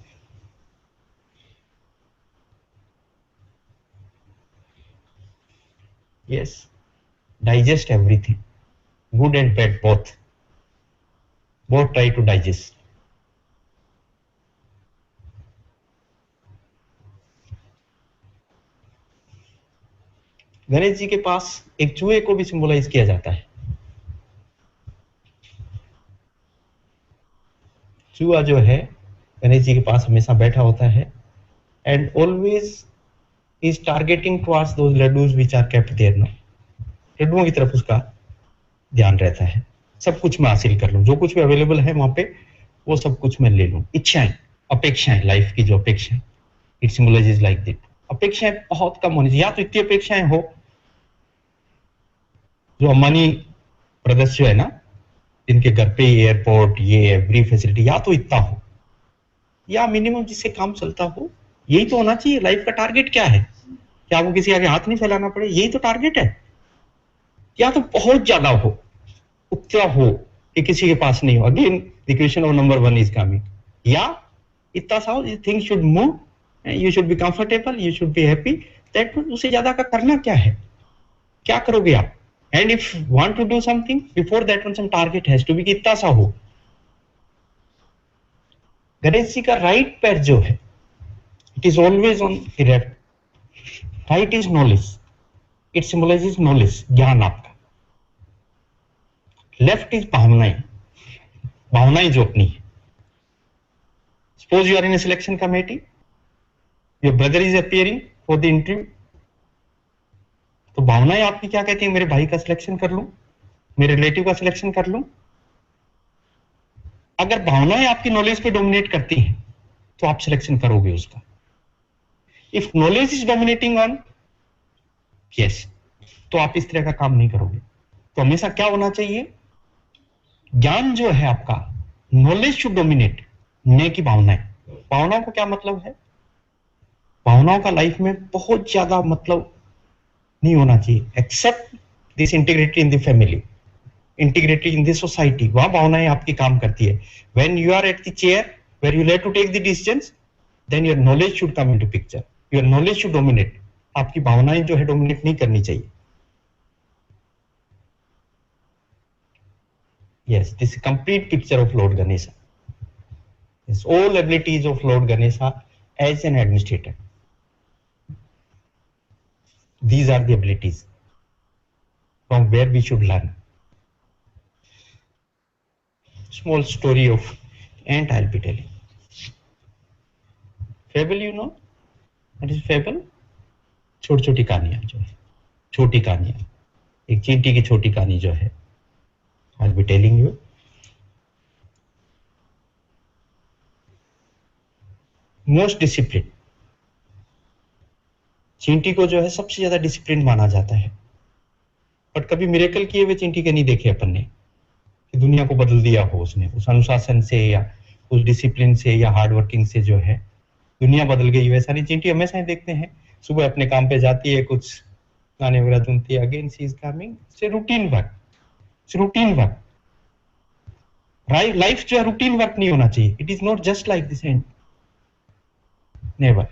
Yes, digest everything, good and bad both try to digest. Ganesh ji के पास एक चूहे को भी सिंबलाइज किया जाता है. चूहा जो है गणेश जी के पास हमेशा बैठा होता है and always is targeting towards those laddoos which are kept there no. लड्डुओं की तरफ उसका ध्यान रहता है. सब कुछ मैं हासिल कर लूं, जो कुछ भी अवेलेबल है वहां पे वो सब कुछ मैं ले लूं. इच्छाएं, अपेक्षाएं, लाइफ की जो अपेक्षाएं, इट सिंबलाइजेस लाइक दैट. अपेक्षाएं बहुत कम होनी चाहिए, या तो इतनी अपेक्षाएं हो जो अंबानी ब्रदर्स जो है ना, जिनके घर पे एयरपोर्ट, ये एवरी फैसिलिटी, या तो इतना हो, या मिनिमम जिससे काम चलता हो. यही तो होना चाहिए. लाइफ का टारगेट क्या है? क्या आपको किसी आगे हाथ नहीं फैलाना पड़े, यही तो टारगेट है. या तो बहुत ज्यादा हो, उतना हो कि किसी के पास नहीं हो. Again the question of number 1 is coming. या इतना सा हो, things should move, you should be comfortable, you should be happy. That उससे ज्यादा का करना क्या है? क्या करोगे आप? And if want to do something, before that one some target has to be, कितना सा हो. गणेश जी का राइट पैर जो है, it is always on the left. Right is knowledge, it symbolises knowledge, ज्ञान आपका. लेफ्ट इज भावनाएं, भावनाएं जो अपनी है. Suppose you are in a selection committee, your brother is appearing for the interview, तो भावनाएं आपकी क्या कहती है? मेरे भाई का सिलेक्शन कर लूं, मेरे रिलेटिव का सिलेक्शन कर लूं. अगर भावनाएं आपकी नॉलेज पे डोमिनेट करती हैं तो आप सिलेक्शन करोगे उसका. If knowledge is dominating on, yes, तो आप इस तरह का काम नहीं करोगे. तो हमेशा क्या होना चाहिए? ज्ञान जो है आपका, नॉलेज शुड डोमिनेट, न की भावनाएं. भावनाओं का क्या मतलब है? भावनाओं का लाइफ में बहुत ज्यादा मतलब नहीं होना चाहिए. Except this integrity in the family, integrity in the society, वहां भावनाएं आपकी काम करती है. When you are at the chair where you let to take the decisions, then your knowledge should come into picture. Your knowledge should dominate. आपकी भावनाएं जो है डोमिनेट नहीं करनी चाहिए. Yes, this is a complete picture of Lord Ganesha. Yes, all abilities of Lord Ganesha as an administrator. These are the abilities from where we should learn. Small story of ant I'll be telling. Fable, you know? What is fable? छोटी छोटी कहानियां जो है, छोटी कहानियां. एक चींटी की छोटी कहानी जो है, I'll be telling you. Most discipline. चींटी को जो है सबसे ज्यादा डिसिप्लिन माना जाता है, बट कभी मिरेकल किए हुए चींटी के नहीं देखे अपन ने कि दुनिया को बदल दिया हो उसने, उस अनुशासन से या उस डिसिप्लिन से या हार्ड वर्किंग से जो है दुनिया बदल गई. वैसा नहीं. चींटी हमेशा ही देखते हैं, सुबह अपने काम पे जाती है, कुछ गाने वगैरह सुनती है, again she is coming. It's routine work, it's routine work. Life जो है रूटीन वर्क नहीं होना चाहिए. It is not just like this and never.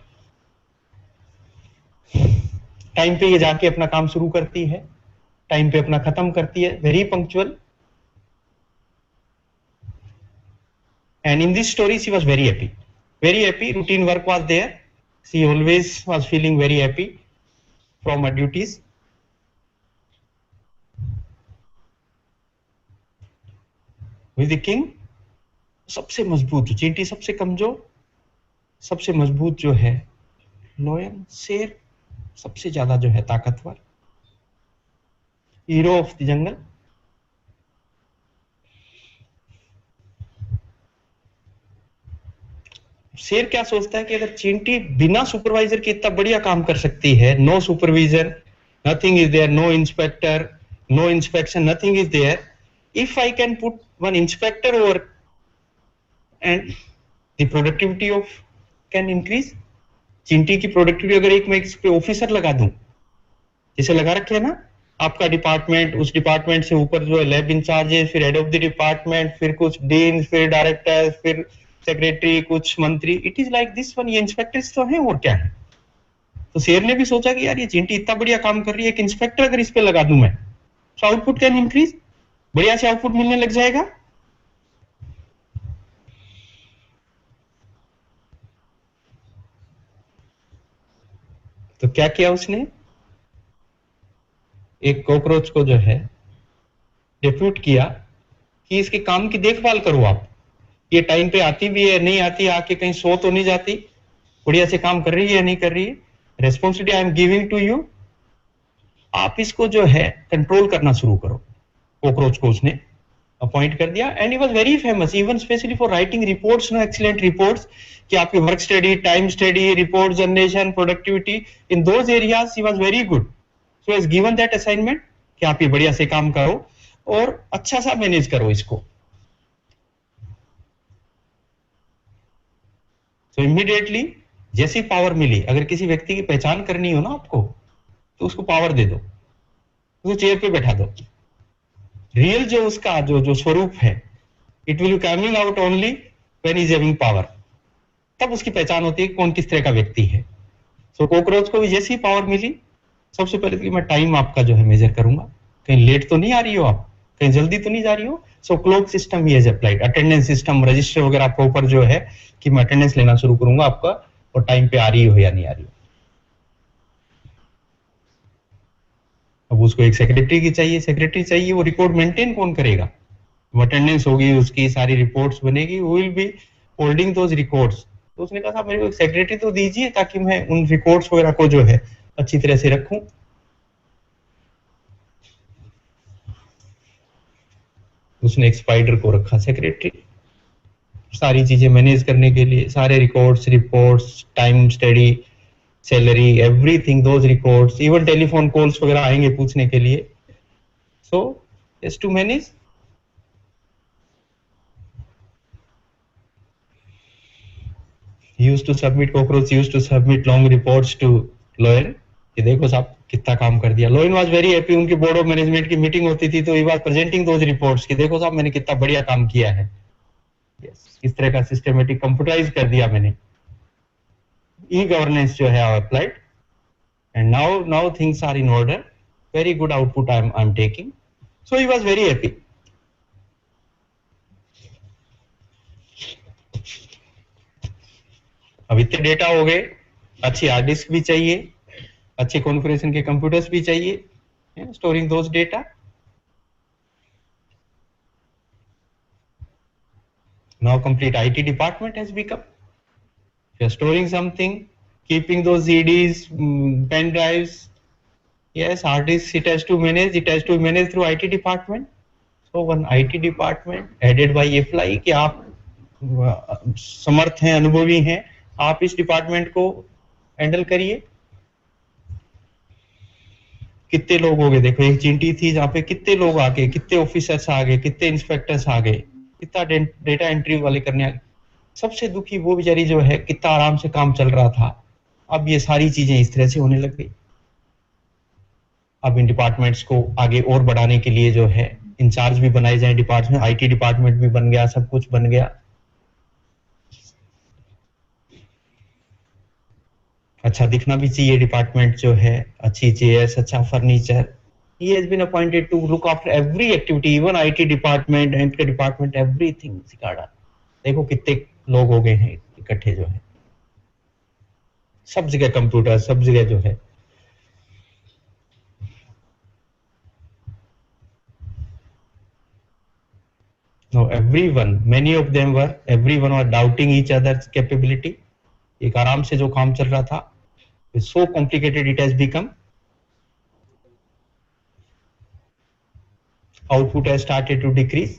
Time पे ये जाके अपना काम शुरू करती है, टाइम पे अपना खत्म करती है, very punctual. And in this story she was very happy, very happy. Routine work was there. She always was feeling very happy from her duties. With the king, सबसे मजबूत चींटी, सबसे कमजोर, सबसे मजबूत जो है लॉयन, शेर, सबसे ज्यादा जो है ताकतवर, हीरो ऑफ द जंगल. शेर क्या सोचता है कि अगर चींटी बिना सुपरवाइजर के इतना बढ़िया काम कर सकती है, no supervision, nothing is there, no inspector, no inspection, nothing is there, if I can put one inspector over and the productivity of can increase. चींटी की प्रोडक्टिविटी अगर एक मैं इस पे ऑफिसर लगा दूं, जैसे लगा रखे है ना, आपका डिपार्टमेंट, उस डिपार्टमेंट से ऊपर जो है लैब इंचार्जेस, फिर हेड ऑफ द डिपार्टमेंट, फिर कुछ डीन, फिर डायरेक्टर, फिर सेक्रेटरी, कुछ मंत्री, it is like this one. ये इंस्पेक्टर्स तो हैं और क्या है। तो शेर ने भी सोचा कि यार ये चींटी इतना बढ़िया काम कर रही है, एक इंस्पेक्टर अगर इस पे लगा दूं मैं, तो आउटपुट कैन इंक्रीज, बढ़िया से आउटपुट मिलने लग जाएगा। तो क्या किया उसने, एक कॉकरोच को जो है डिप्यूट किया कि इसके काम की देखभाल करो आप, ये टाइम पे आती भी है नहीं आती, आके कहीं सो तो नहीं जाती, बढ़िया से काम कर रही है या नहीं कर रही है, responsibility I am giving to you, आप इसको जो है कंट्रोल करना शुरू करो। कॉकरोच को उसने अपॉइंट कर दिया and he was very famous even specially for writing reports, no excellent reports, कि आपके work study, time study, report generation, productivity, in those areas he was very good. So has given that assignment कि आप ये बढ़िया से काम करो और अच्छा सा मैनेज करो इसको। तो इमीडिएटली जैसी पावर मिली, अगर किसी व्यक्ति की पहचान करनी हो ना आपको, तो उसको पावर दे दो, उसको चेयर पे बैठा दो, रियल जो उसका जो स्वरूप है, it will coming out only when is having power, तब उसकी पहचान होती है कि कौन किस तरह का व्यक्ति है। सो कॉकरोच को भी जैसी पावर मिली, सबसे पहले तो मैं टाइम आपका जो है मेजर करूंगा, कहीं लेट तो नहीं आ रही हो आप, कहीं जल्दी तो नहीं जा रही हो। सो क्लॉक सिस्टम ही is applied, attendance system, register वगैरह प्रॉपर जो है कि मैं अटेंडेंस लेना शुरू करूंगा आपका, और टाइम पे आ रही हो या नहीं आ रही हो। अब उसको एक सेक्रेटरी की चाहिए, सेक्रेटरी चाहिए, वो रिकॉर्ड मेंटेन कौन करेगा, अटेंडेंस होगी उसकी, सारी रिपोर्ट्स बनेगी, वो will be holding those records. तो उसने कहा मेरे को एक सेक्रेटरी तो दीजिए ताकि मैं उन रिकॉर्ड्स वगैरह को जो है अच्छी तरह से रखूं। उसने एक स्पाइडर को रखा सेक्रेटरी, सारी चीजें मैनेज करने के लिए, सारे reports, time study, salary, everything, those records, even telephone calls वगैरह आएंगे पूछने के लिए। So just to manage. Cockroach used to submit long reports to lion, कि देखो साहब कितना काम कर दिया। लॉयन वाज वेरी हैप्पी, उनकी बोर्ड ऑफ मैनेजमेंट की मीटिंग होती थी तो he was presenting those reports, कि देखो साहब मैंने कितना बढ़िया काम किया है। yes, इस तरह का सिस्टमेटिक कंप्यूटराइज कर दिया मैंने। ई गवर्नेंस जो है applied and now things are in order, very good output I am taking. So he was very happy. अब इतने डेटा हो गए, अच्छी हार्ड डिस्क भी चाहिए, अच्छे कॉन्फ़िगरेशन के कंप्यूटर्स भी चाहिए, storing those data. Now complete IT department has become. If you're storing something, keeping those CDs, pen drives, yes, hard disks, it has to manage through IT department. So one IT department headed by FLI, कि आप समर्थ हैं, अनुभवी हैं, आप इस department को handle करिए। कितने लोग हो गए देखो, एक चींटी थी जहाँ पे कितने लोग आ गए, कितने ऑफिसर्स आ गए, कितने इंस्पेक्टर्स आ गए, कितना डेटा एंट्री वाले करने आ गए। सबसे दुखी वो बेचारी जो है, कितना आराम से काम चल रहा था, अब ये सारी चीजें इस तरह से होने लग गई। अब इन डिपार्टमेंट्स को आगे और बढ़ाने के लिए जो है इंचार्ज भी बनाए जाए, डिपार्टमेंट, IT डिपार्टमेंट भी बन गया, सब कुछ बन गया। अच्छा दिखना भी चाहिए डिपार्टमेंट जो है, अच्छी चेयर्स, अच्छा furniture. He has been appointed to look after every activity, even IT department, healthcare department, everything. Cicada देखो कितने लोग हो गए हैं इकट्ठे जो है, सब जगह कंप्यूटर, सब जगह जो है। Now everyone, many of them were, everyone were doubting each other's capability. एक आराम से जो काम चल रहा था, so complicated it has become. Output has started to decrease.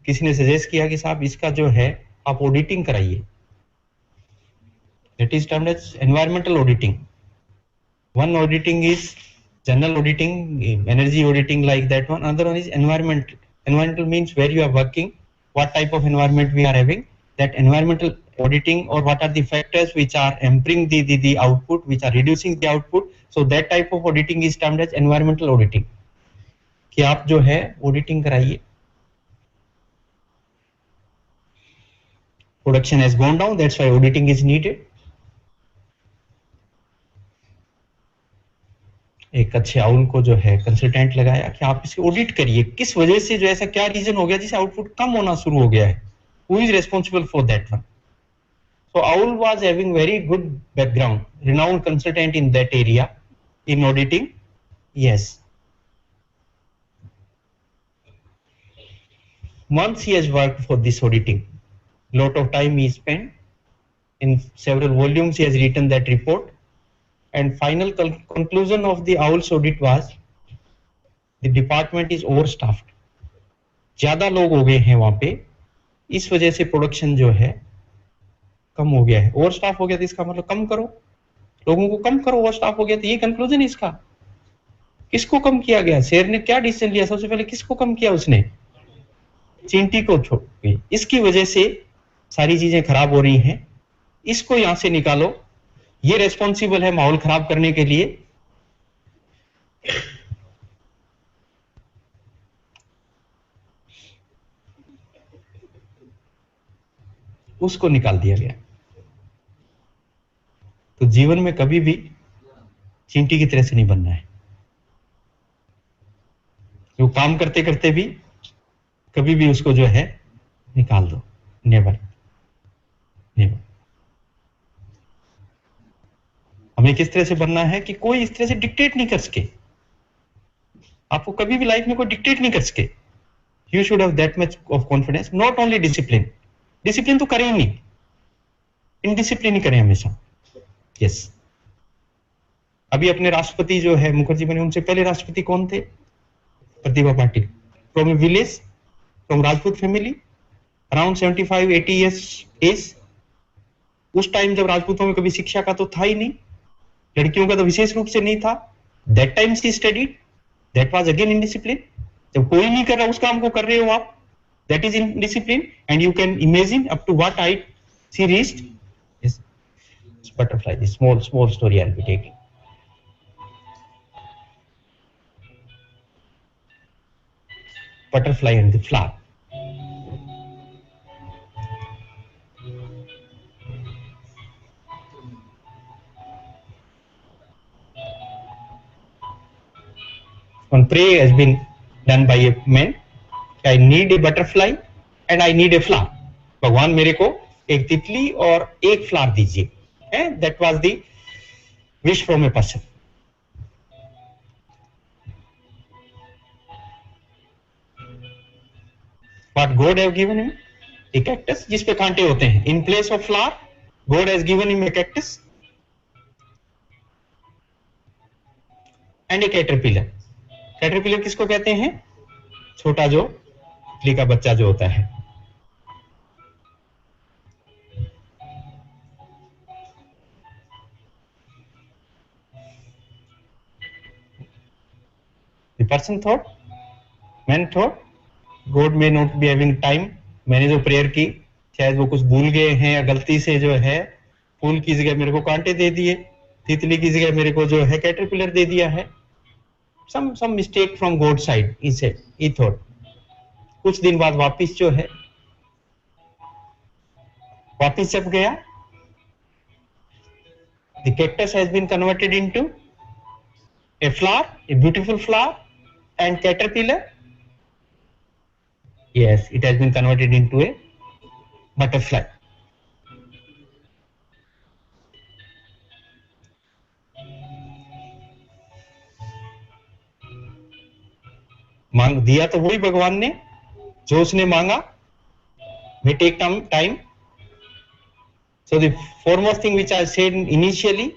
किसी ने सजेस्ट किया कि साहब इसका जो है आप ऑडिटिंग कराइए, That is termed as environmental auditing. One auditing is general auditing, energy auditing, like that one. Another one is environment. Environmental means where you are working, what type of environment we are having. That environmental auditing, or what are the factors which are improving the output, which are reducing the output. So that type of auditing is termed as environmental auditing. कि आप जो है auditing कराइए. Production has gone down, that's why auditing is needed. एक अच्छे owl को जो है कंसल्टेंट लगाया कि आप इसे ऑडिट करिए, किस वजह से जो ऐसा क्या रीजन हो गया जिससे आउटपुट कम होना शुरू हो गया है. Who is responsible for that one? So Aul was having very good background, renowned consultant in that area in auditing. Yes. Months he has worked for this auditing. Lot of time he spent. In several volumes he has written that report. And final conclusion of the Aul's audit was the department is overstaffed. ज्यादा लोग हो गए हैं वहां पे, इस वजह से प्रोडक्शन जो है कम हो गया है. ओवर स्टाफ हो गया तो इसका मतलब कम करो, लोगों को कम करो. ओवर स्टाफ हो गया तो ये कंक्लूजन है इसका. किसको कम किया गया? शेर ने क्या डिसीजन लिया? सबसे पहले किसको कम किया उसने? चींटी को छोड़ के. इसकी वजह से सारी चीजें खराब हो रही हैं. इसको यहां से निकालो. ये रेस्पॉन्सिबल है माहौल खराब करने के लिए. उसको निकाल दिया गया. तो जीवन में कभी भी चींटी की तरह से नहीं बनना है. वो काम करते करते भी कभी भी उसको जो है निकाल दो. Never never. हमें किस तरह से बनना है कि कोई इस तरह से डिक्टेट नहीं कर सके. आपको कभी भी लाइफ में कोई डिक्टेट नहीं कर सके. You should have that much of confidence. Not only discipline. Discipline तो करें ही नहीं, इनडिसिप्लिन ही करें हमेशा. यस. अभी अपने राष्ट्रपति जो है मुखर्जी बने, उनसे पहले राष्ट्रपति कौन थे? Pratibha Patil. From a village, from Rajput family, around 75-80 years age. उस टाइम जब राजपूतों में कभी शिक्षा का तो था ही नहीं, लड़कियों का तो विशेष रूप से नहीं था. That time she studied. That was again indiscipline. जब कोई नहीं कर रहा उस काम को कर रहे हो आप, that is indiscipline. And you can imagine up to what height she reached. Yes. Butterfly, the small story I'll be taking. Butterfly and the flower. One prayer has been done by a man. I need a butterfly and I need a flower. भगवान मेरे को एक तितली और एक flower दीजिए. That was the wish from a person. What God have given him? A cactus जिसपे कांटे होते हैं. In place of flower, God has given him a cactus and a caterpillar. Caterpillar किसको कहते हैं? छोटा जो तितली का बच्चा जो होता है. The person thought, man thought, God may not be having time. मैंने जो प्रेयर की, शायद वो कुछ भूल गए हैं या गलती से जो है फूल की जगह मेरे को कांटे दे दिए, तितली की जगह मेरे को जो है कैटरपिलर दे दिया है. some mistake from God side, he said, he thought. कुछ दिन बाद वापिस जो है, वापिस जब गया, the cactus has been converted into a flower, a beautiful flower, and caterpillar. Yes, it has been converted into a butterfly. मांग दिया तो वही भगवान ने जो उसने मांगा. may take time. So the foremost thing which I said initially,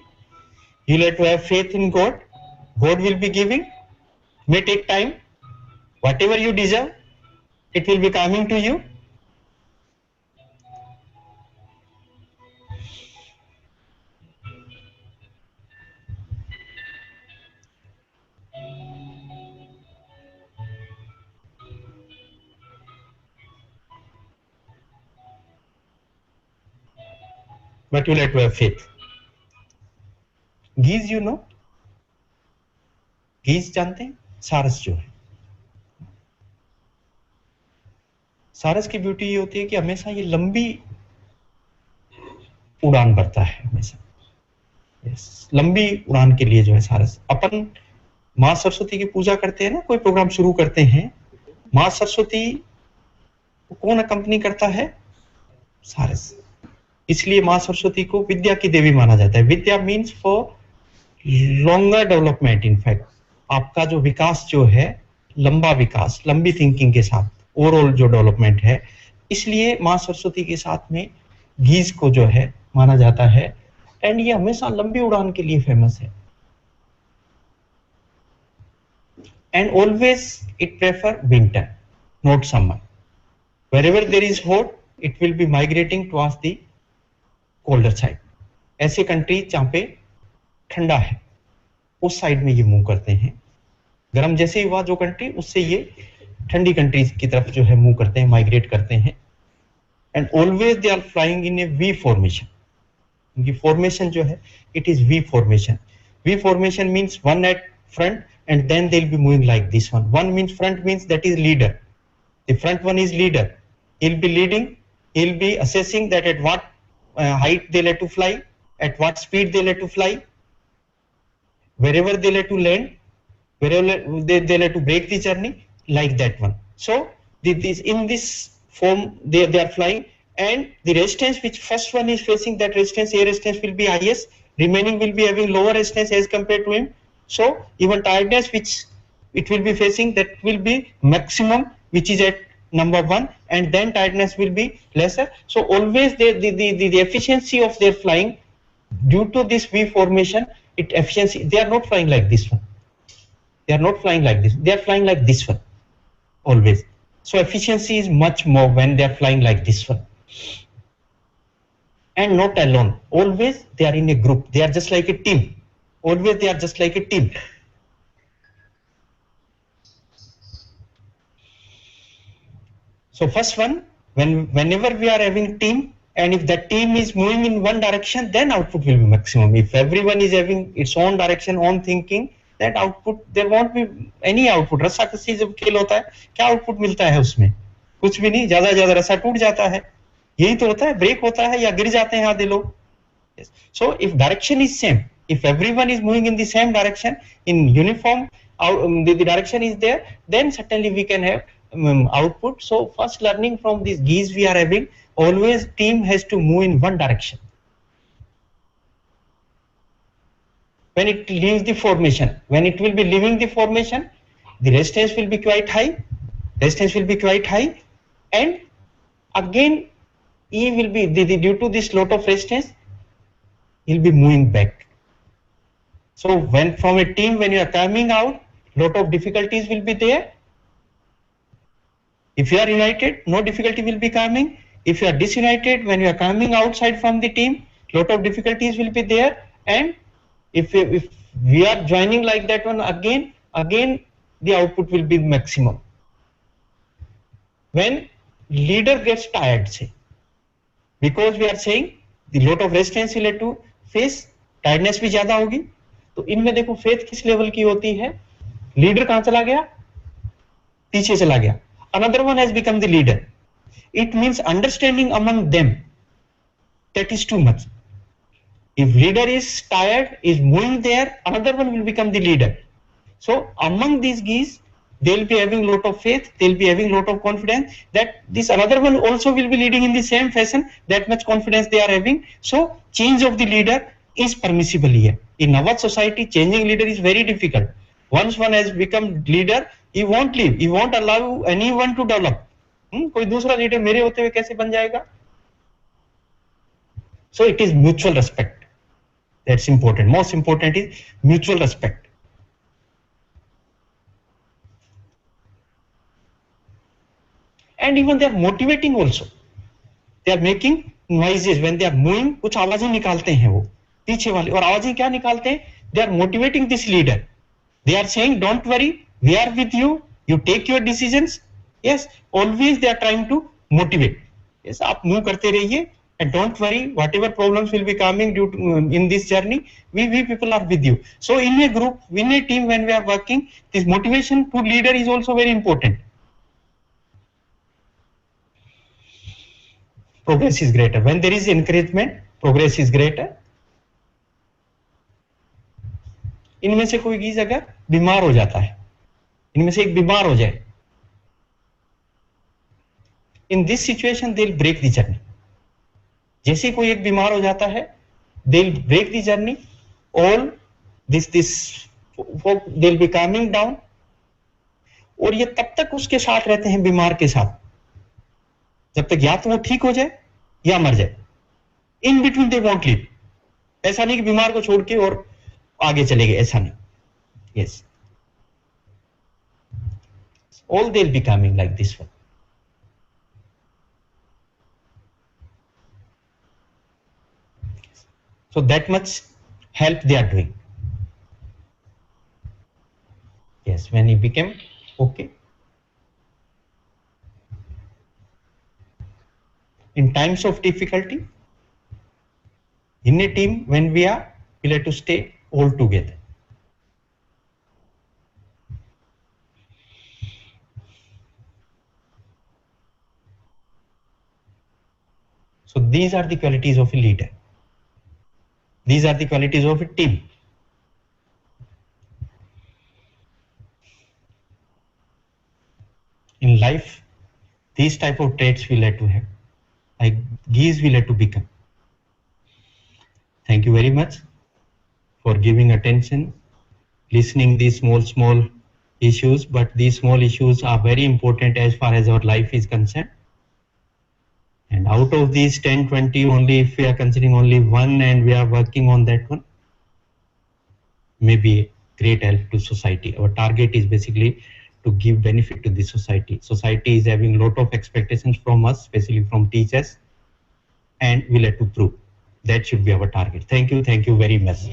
you have to have faith in God. God will be giving. May take time. Whatever you deserve, it will be coming to you. but you'll have to have faith. Geese, you know, geese जानते हैं? सारस जो है, सारस की beauty ये होती है कि हमेशा ये लंबी उड़ान भरता है हमेशा। लंबी उड़ान के लिए जो है सारस। अपन माँ सरस्वती की पूजा करते हैं ना, कोई प्रोग्राम शुरू करते हैं, माँ सरस्वती कौन अकंपनी करता है? सारस। इसलिए माँ सरस्वती को विद्या की देवी माना जाता है। Vidya means for longer development. In fact आपका जो विकास जो है, लंबा विकास, लंबी थिंकिंग के साथ ओवरऑल जो डेवलपमेंट है, इसलिए माँ सरस्वती के साथ में गीज को जो है माना जाता है। एंड ये हमेशा लंबी उड़ान के लिए फेमस है। And always it prefer winter, not summer. Wherever there is hot, it will be migrating towards the colder side. ऐसे कंट्री जहाँ पे ठंडा है उस साइड में ये मूव करते हैं। गर्म जैसे ही हुआ जो कंट्री, उससे ये ठंडी कंट्रीज की तरफ जो है मूव करते हैं, माइग्रेट करते हैं। And always they are flying in a V formation. उनकी फॉर्मेशन जो है it is V formation. V formation means one at front and then they will be moving like this one. One means front means that is leader. The front one is leader. He'll be leading. He'll be assessing that at what height they let to fly, at what speed they let to fly, wherever they let to land, wherever they let to break the journey, like that one. So in this form they are flying, and the resistance which first one is facing, that resistance, air resistance will be highest. Remaining will be having lower resistance as compared to him. So even tiredness which it will be facing, that will be maximum, which is at number 1, and then tiredness will be lesser. So always the efficiency of their flying, due to this V formation, it efficiency, they are not flying like this one. They are not flying like this. They are flying like this one always. So efficiency is much more when they are flying like this one. And not alone. Always they are in a group. They are just like a team. Always they are just like a team. So first one, whenever we are having team, and if that team is moving in one direction, then output will be maximum. If everyone is having its own direction, own thinking, that output, there won't be any output. रस्साकसी जब खेल होता है, क्या output मिलता है उसमें? कुछ भी नहीं, ज्यादा ज्यादा रस्सा टूट जाता है। यही तो होता है, ब्रेक होता है या गिर जाते हैं आधे लोग। So if direction is same, if everyone is moving in the same direction, in uniform, the direction is there, then certainly we can have output. So first learning from these geese we are having, always team has to move in one direction. When it leaves the formation, when it will be leaving the formation, the resistance will be quite high. Resistance will be quite high, and again E will be due to this lot of resistance, he'll be moving back. So when from a team, when you are coming out, lot of difficulties will be there. If you are united, no difficulty will be coming. If you are disunited, when you are coming outside from the team, lot of difficulties will be there. And if we are joining like that one, again the output will be maximum. When leader gets tired, say, because we are saying the lot of resistance will have to face, tiredness भी ज्यादा होगी, तो इनमें देखो faith किस level की होती है? लीडर कहां चला गया? पीछे चला गया। Another one has become the leader. It means understanding among them, that is too much. If leader is tired, is moving there, another one will become the leader. So among these geese, they'll be having lot of faith, they'll be having lot of confidence that this another one also will be leading in the same fashion. That much confidence they are having. So change of the leader is permissible here. In our society, changing leader is very difficult. Once one has become leader, he won't leave, he won't allow anyone to develop. कोई दूसरा leader मेरे होते हुए कैसे बन जाएगा? So it is mutual respect. That's important. Most important is mutual respect. And even they are motivating also. They are making noises when they are moving. कुछ आवाजें निकालते हैं वो पीछे वाले, और आवाजें क्या निकालते हैं? They are motivating this leader. They are saying, don't worry, we are with you, you take your decisions. Yes, always they are trying to motivate. Yes, आप मूव करते रहिए, And don't worry, whatever problems will be coming due to, in this journey, we people are with you. So in a group, in a team, when we are working, this motivation to leader is also very important. Progress is greater. When there is encouragement, progress is greater. इनमें से कोई चीज अगर बीमार हो जाता है, इनमें से एक बीमार हो जाए, in this situation they'll break the journey. जैसे कोई एक बीमार हो जाता है, they'll break the journey, all this they'll be calming down, और ये तब तक उसके साथ रहते हैं, बीमार के साथ, जब तक या तो वो ठीक हो जाए या मर जाए. In between they want live. ऐसा नहीं कि बीमार को छोड़ के और आगे चले गए, ऐसा नहीं. Yes, all they will be coming like this one. So that much help they are doing. Yes, when he became okay. In times of difficulty, in a team, when we have to stay all together. So these are the qualities of a leader. These are the qualities of a team. In life, these type of traits we like to have. Like these we like to become. Thank you very much for giving attention, listening these small issues, but these small issues are very important as far as our life is concerned. And out of these 10, 20, only if we are considering only one and we are working on that one, may be a great help to society. Our target is basically to give benefit to the society. Society is having a lot of expectations from us, especially from teachers, and we'll have to prove. That should be our target. Thank you very much.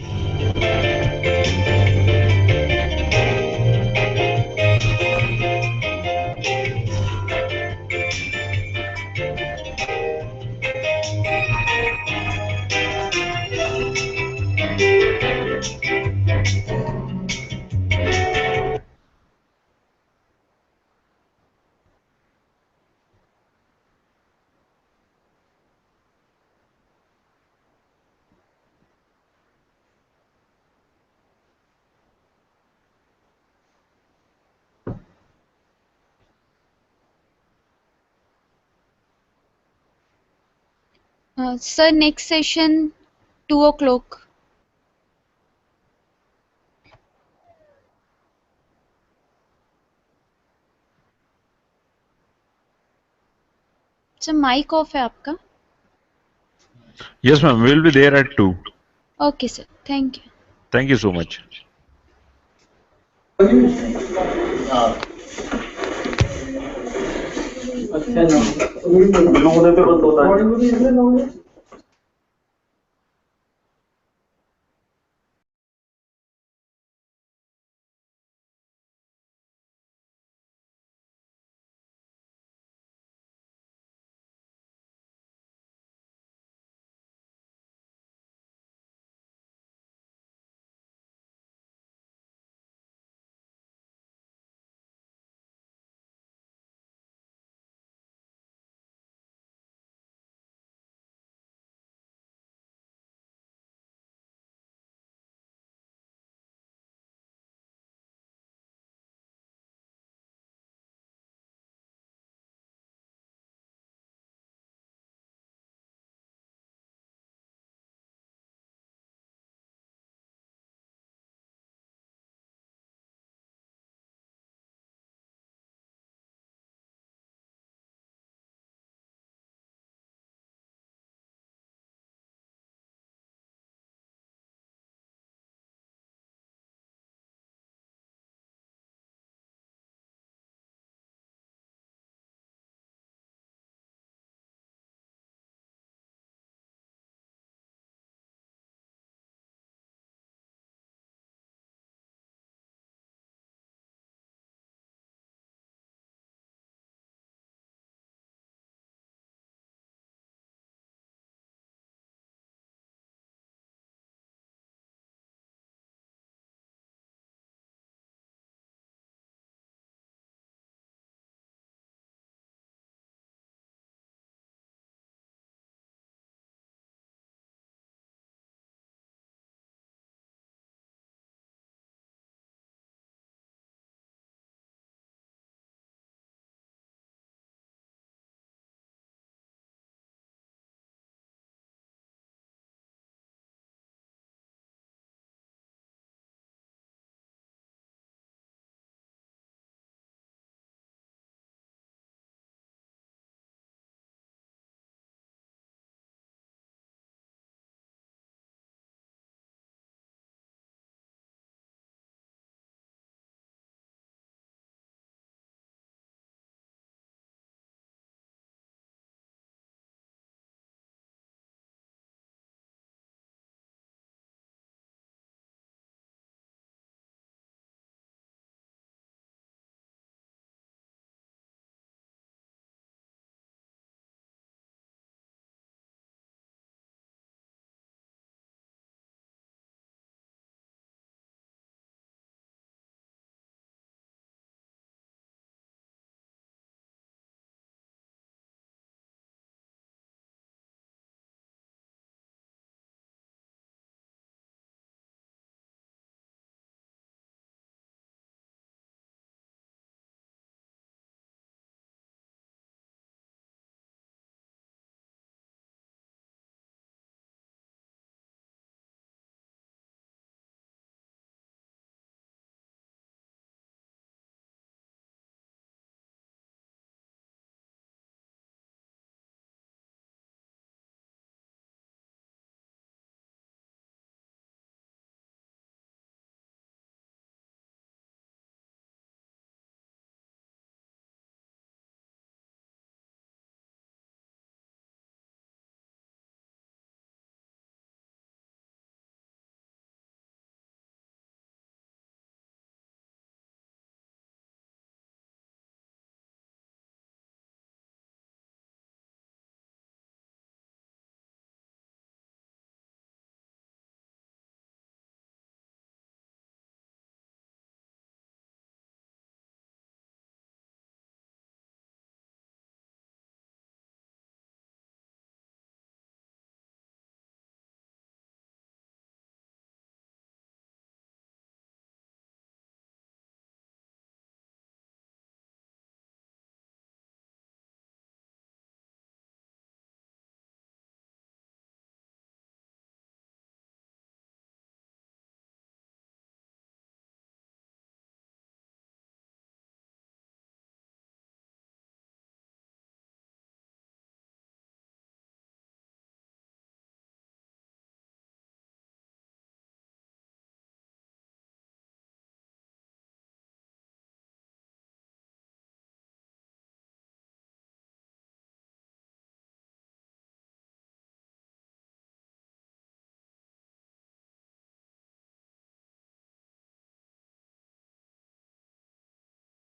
Sir, next session 2 o'clock. Sir, mic off है आपका? Yes, ma'am. We'll be there at 2. Okay, sir. Thank you. Thank you so much. अच्छा ना, लोगों पे बंद होता है.